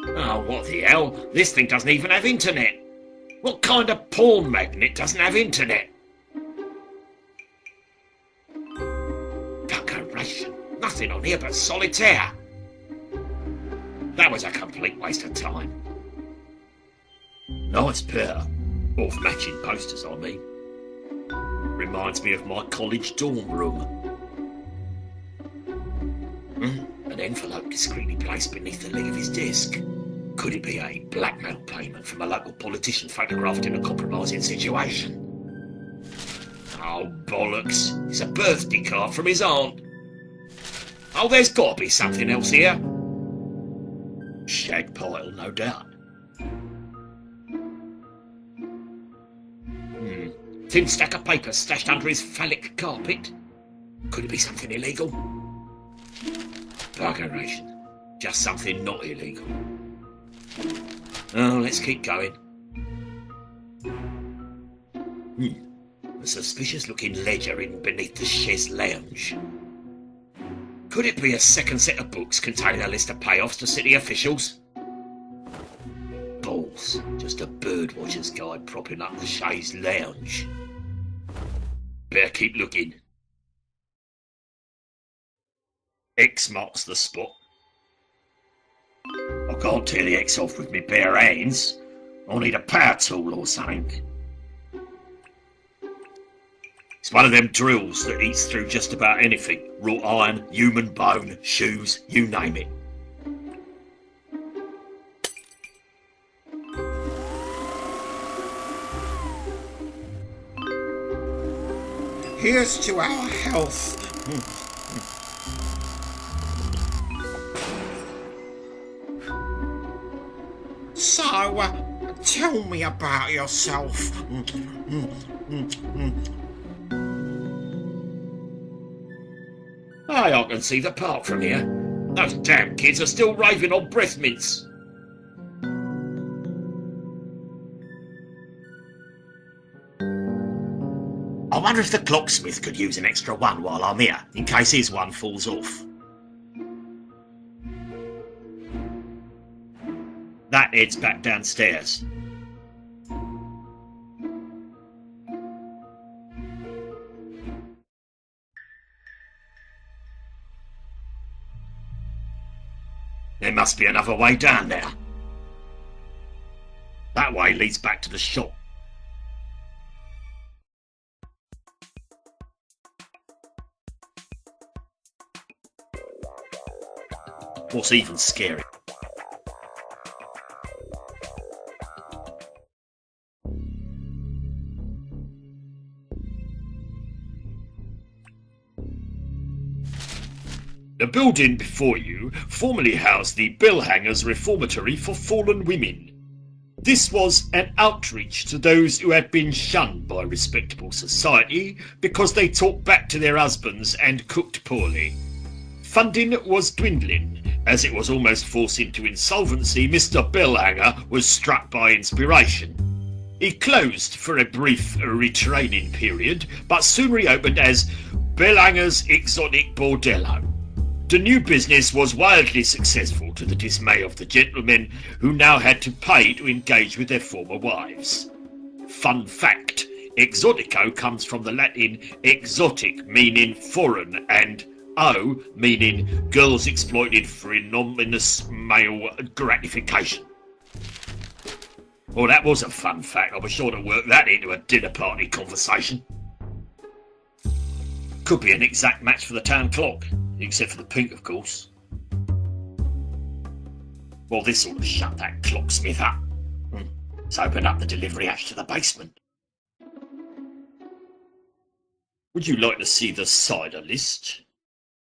Oh, what the hell? This thing doesn't even have internet. What kind of porn magnet doesn't have internet? Puckeration. Nothing on here but solitaire. That was a complete waste of time. Nice pair. Off-matching posters, I mean. Reminds me of my college dorm room. An envelope discreetly placed beneath the leg of his desk. Could it be a blackmail payment from a local politician photographed in a compromising situation? Oh, bollocks. It's a birthday card from his aunt. Oh, there's got to be something else here. Shag pile, no doubt. Thin stack of papers stashed under his phallic carpet. Could it be something illegal? Buggeration. Just something not illegal. Oh, let's keep going. A suspicious-looking ledger hidden beneath the chaise lounge. Could it be a second set of books containing a list of payoffs to city officials? Balls. Just a birdwatcher's guide propping up the chaise lounge. Better keep looking. X marks the spot. I can't tear the X off with my bare hands. I'll need a power tool or something. It's one of them drills that eats through just about anything. Wrought iron, human bone, shoes, you name it. Here's to our health. So, tell me about yourself. Aye, I can see the park from here. Those damn kids are still raving on breath mints. I wonder if the clocksmith could use an extra one while I'm here, in case his one falls off. That heads back downstairs. There must be another way down there. That way leads back to the shop. What's even scary? The building before you formerly housed the Bellhangers Reformatory for Fallen Women. This was an outreach to those who had been shunned by respectable society because they talked back to their husbands and cooked poorly. Funding was dwindling. As it was almost forced into insolvency, Mr. Bellhanger was struck by inspiration. He closed for a brief retraining period, but soon reopened as Bellhanger's Exotic Bordello. The new business was wildly successful to the dismay of the gentlemen who now had to pay to engage with their former wives. Fun fact, exotico comes from the Latin exotic, meaning foreign, and O, meaning girls exploited for enormous male gratification. Well, that was a fun fact. I was sure to work that into a dinner party conversation. Could be an exact match for the town clock, except for the pink, of course. Well, this ought to shut that clocksmith up. Let's open up the delivery hatch to the basement. Would you like to see the cider list?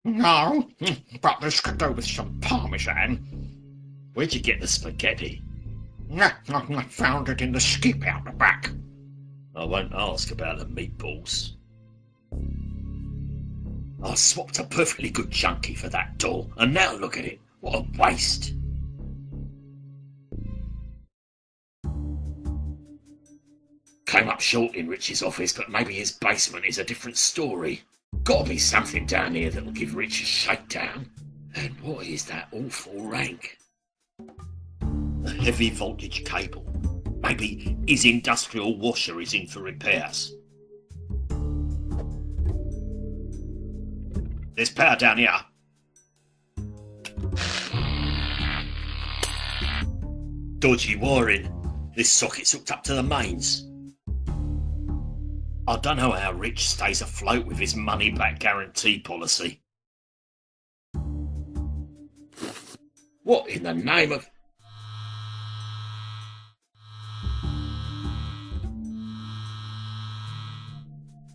No, but this could do with some parmesan. Where'd you get the spaghetti? I found it in the skip out the back. I won't ask about the meatballs. I swapped a perfectly good junkie for that doll, and now look at it. What a waste. Came up short in Rich's office, but maybe his basement is a different story. Gotta be something down here that'll give Rich a shakedown. And what is that awful rank? A heavy voltage cable. Maybe his industrial washer is in for repairs. There's power down here. Dodgy wiring. This socket's hooked up to the mains. I don't know how Rich stays afloat with his money-back guarantee policy. What in the name of...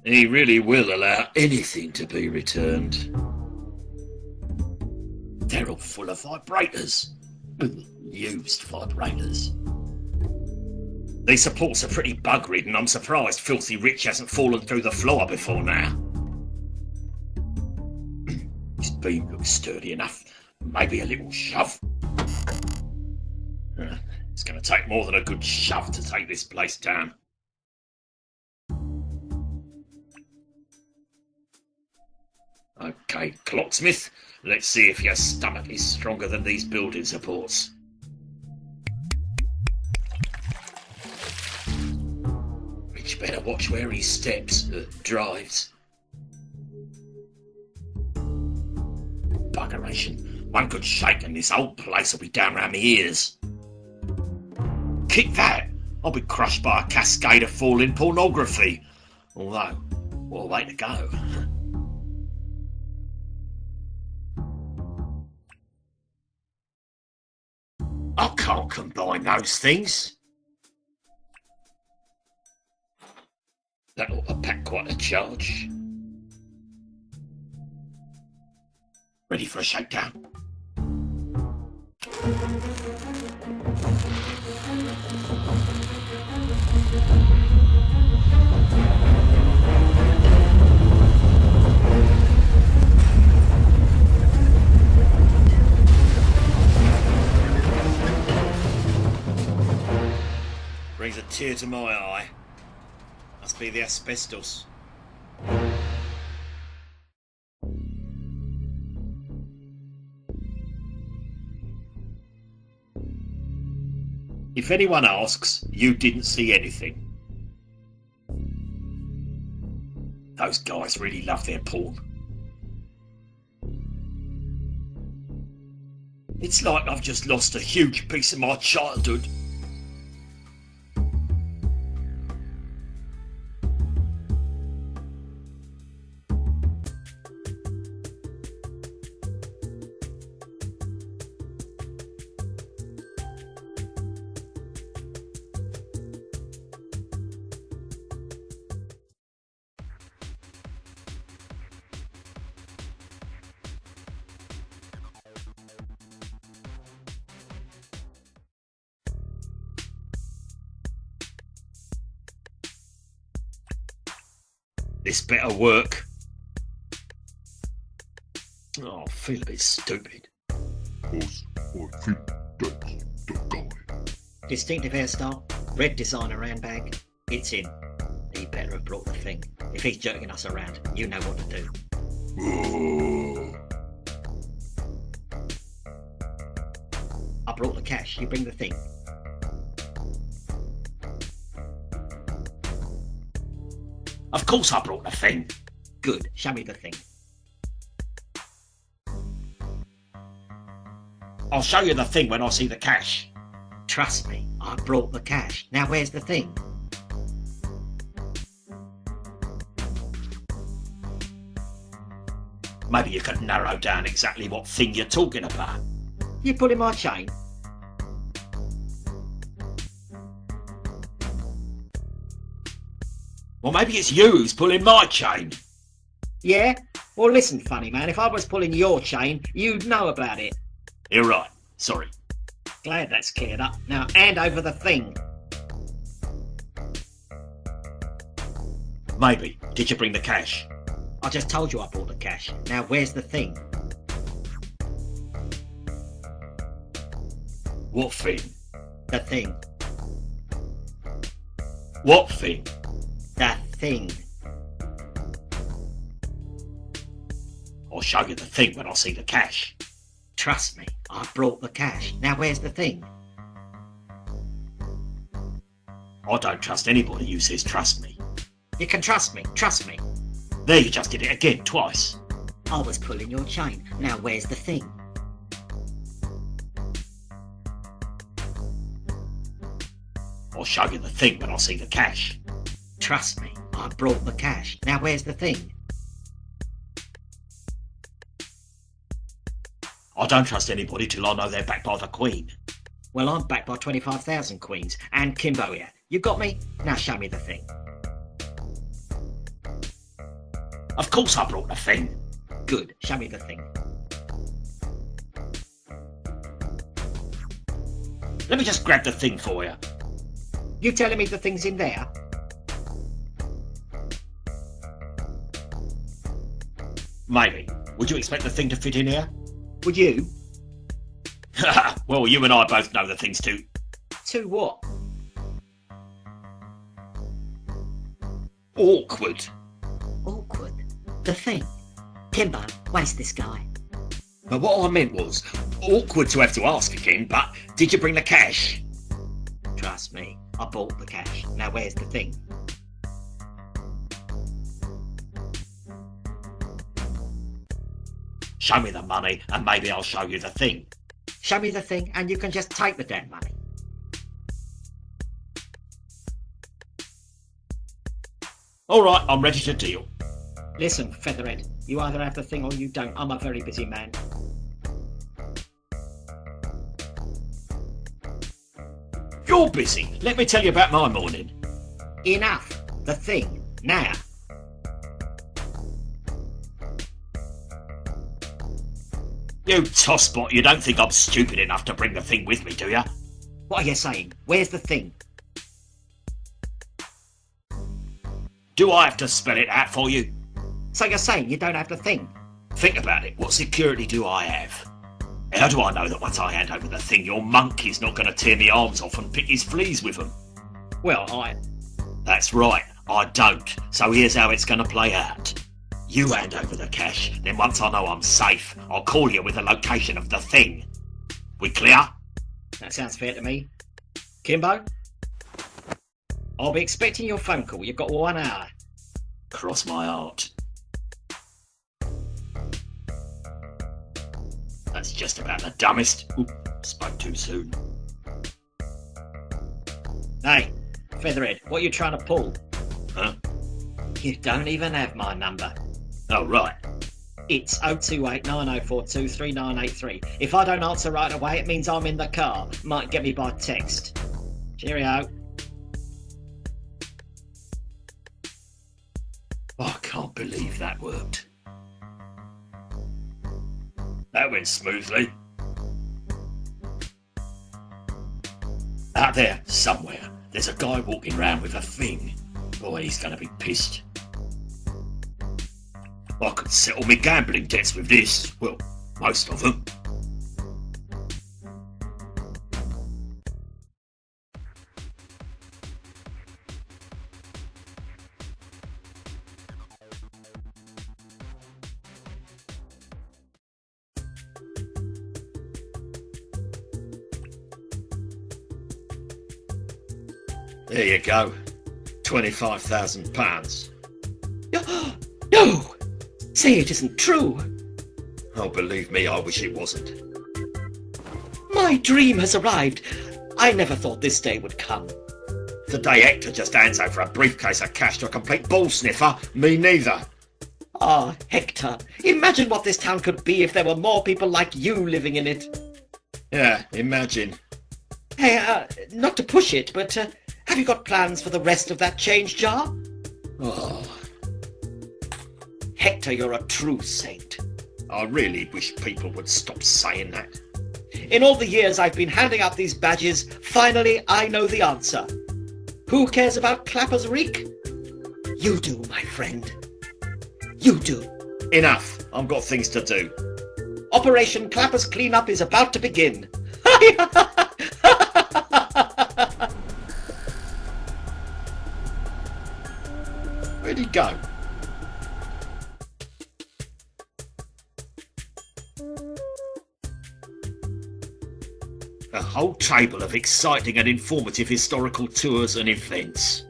He really will allow anything to be returned. They're all full of vibrators. Used vibrators. These supports are pretty bug-ridden. I'm surprised Filthy Rich hasn't fallen through the floor before now. His beam looks sturdy enough. Maybe a little shove. It's going to take more than a good shove to take this place down. Okay, Clocksmith, let's see if your stomach is stronger than these building supports. Rich better watch where he steps, drives. Buggeration. One good shake and this whole place will be down round my ears. Kick that! I'll be crushed by a cascade of falling pornography. Although, what a way to go. I can't combine those things. That ought to pack quite a charge. Ready for a shakedown? Brings a tear to my eye. Must be the asbestos. If anyone asks, you didn't see anything. Those guys really love their porn. It's like I've just lost a huge piece of my childhood. This better work. Oh, I feel a bit stupid. Boss, I think that's the guy. Distinctive hairstyle, red designer handbag. It's in. He better have brought the thing. If he's jerking us around, you know what to do. I brought the cash, you bring the thing. Of course I brought the thing. Good, show me the thing. I'll show you the thing when I see the cash. Trust me, I brought the cash. Now where's the thing? Maybe you could narrow down exactly what thing you're talking about. You pulling my chain? Well, maybe it's you who's pulling my chain. Yeah? Well listen, funny man, if I was pulling your chain, you'd know about it. You're right. Sorry. Glad that's cleared up. Now hand over the thing. Maybe. Did you bring the cash? I just told you I brought the cash. Now where's the thing? What thing? The thing. What thing? The thing. I'll show you the thing when I see the cash. Trust me, I brought the cash. Now where's the thing? I don't trust anybody who says trust me. You can trust me, trust me. There, you just did it again, twice. I was pulling your chain. Now where's the thing? I'll show you the thing when I see the cash. Trust me, I brought the cash. Now where's the thing? I don't trust anybody till I know they're backed by the Queen. Well, I'm backed by 25,000 queens, and Kimbo here. You got me? Now show me the thing. Of course I brought the thing. Good, show me the thing. Let me just grab the thing for you. You telling me the thing's in there? Maybe. Would you expect the thing to fit in here? Would you? Well, you and I both know the thing's too... To what? awkward. Awkward? The thing? Kimbo, where's this guy? But what I meant was, awkward to have to ask again, but did you bring the cash? Trust me, I bought the cash. Now where's the thing? Show me the money, and maybe I'll show you the thing. Show me the thing, and you can just take the damn money. All right, I'm ready to deal. Listen, Featherhead, you either have the thing or you don't. I'm a very busy man. You're busy. Let me tell you about my morning. Enough. The thing. Now. You tosspot, you don't think I'm stupid enough to bring the thing with me, do you? What are you saying? Where's the thing? Do I have to spell it out for you? So you're saying you don't have the thing? Think about it. What security do I have? How do I know that once I hand over the thing, your monkey's not going to tear me arms off and pick his fleas with them? Well, That's right, I don't. So here's how it's going to play out. You hand over the cash, then once I know I'm safe, I'll call you with the location of the thing. We clear? That sounds fair to me. Kimbo? I'll be expecting your phone call. You've got 1 hour. Cross my heart. That's just about the dumbest. Oop, spoke too soon. Hey, Featherhead, what are you trying to pull? Huh? You don't even have my number. Oh, right. It's 028 9042 3983. If I don't answer right away, it means I'm in the car. Might get me by text. Cheerio. I can't believe that worked. That went smoothly. Out there, somewhere, there's a guy walking around with a thing. Boy, he's gonna be pissed. I could settle me gambling debts with this. Well, most of them. There you go. £25,000. No! Say it isn't true. Oh, believe me, I wish it wasn't. My dream has arrived. I never thought this day would come. The day Hector just hands over a briefcase of cash to a complete ball sniffer, me neither. Ah, Hector, imagine what this town could be if there were more people like you living in it. Yeah, imagine. Hey, not to push it, but have you got plans for the rest of that change jar? Oh, Hector, you're a true saint. I really wish people would stop saying that. In all the years I've been handing out these badges, finally I know the answer. Who cares about Clapper's Reek? You do, my friend. You do. Enough. I've got things to do. Operation Clapper's Cleanup is about to begin. Where'd he go? A whole table of exciting and informative historical tours and events.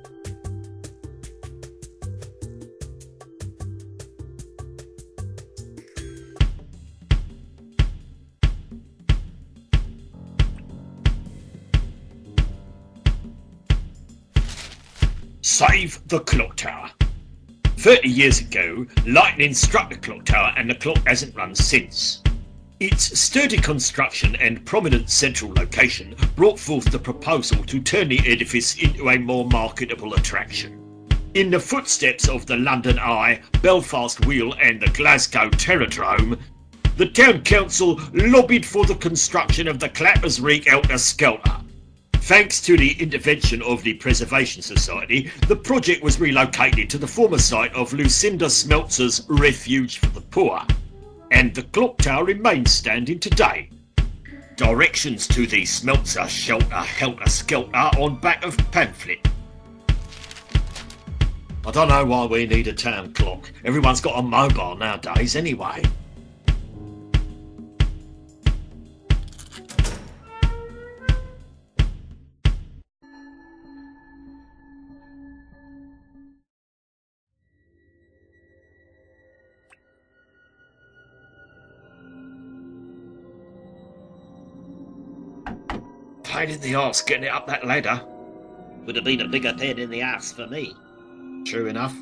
Save the clock tower. 30 years ago, lightning struck the clock tower and the clock hasn't run since. Its sturdy construction and prominent central location brought forth the proposal to turn the edifice into a more marketable attraction. In the footsteps of the London Eye, Belfast Wheel and the Glasgow Terradrome, the Town Council lobbied for the construction of the Clappers Reek Helter Skelter. Thanks to the intervention of the Preservation Society, the project was relocated to the former site of Lucinda Smeltzer's Refuge for the Poor, and the clock tower remains standing today. Directions to the Smeltzer Shelter Helter Skelter on back of pamphlet. I don't know why we need a town clock. Everyone's got a mobile nowadays anyway. Pain in the arse getting it up that ladder. Would have been a bigger pain in the ass for me. True enough.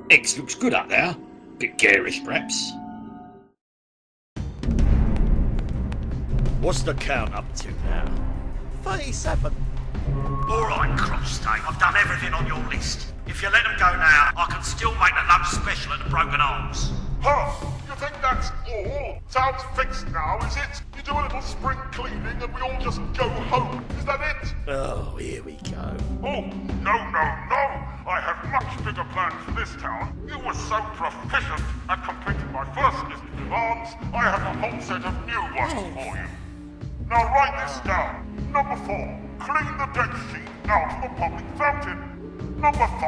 X looks good up there. Bit garish, perhaps. What's the count up to now? 37. All right, Crossstay, I've done everything on your list. If you let them go now, I can still make the lunch special at the Broken Arms. Huh? You think that's all? Sounds fixed now, is it? You do a little spring cleaning and we all just go home. Is that it? Oh, here we go. Oh, no, no, no! I have much bigger plans for this town. You were so proficient at completing my first list of demands, I have a whole set of new ones for you. Now write this down. Number 4, clean the dead sheet out of the public fountain. Number 5,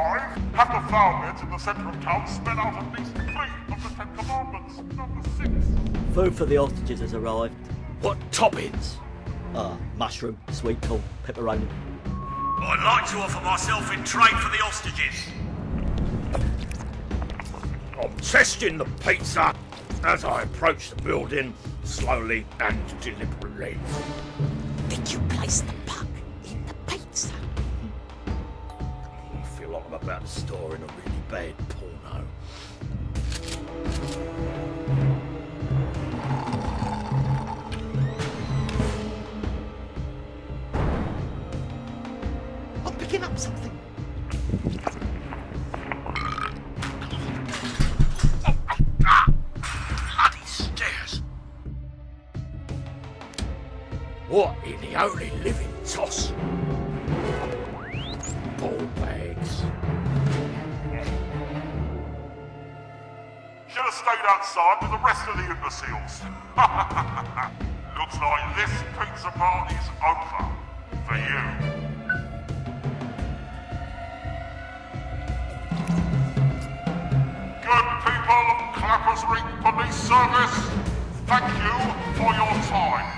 have the flower beds in the centre of town smell out at least 3 of the 10 commandments. Number 6. Food for the hostages has arrived. What toppings? Mushroom, sweet corn, pepperoni. I'd like to offer myself in trade for the hostages. I'm testing the pizza as I approach the building, slowly and deliberately. Did you place the bug in the pizza? I feel like I'm about to star in a really bad porno. I'm picking up something. Bloody stairs! What in the holy living toss? Ball bags. Should have stayed outside with the rest of the imbeciles. Looks like this pizza party's over. For you. Good people of Clappers Reek Police Service, thank you for your time.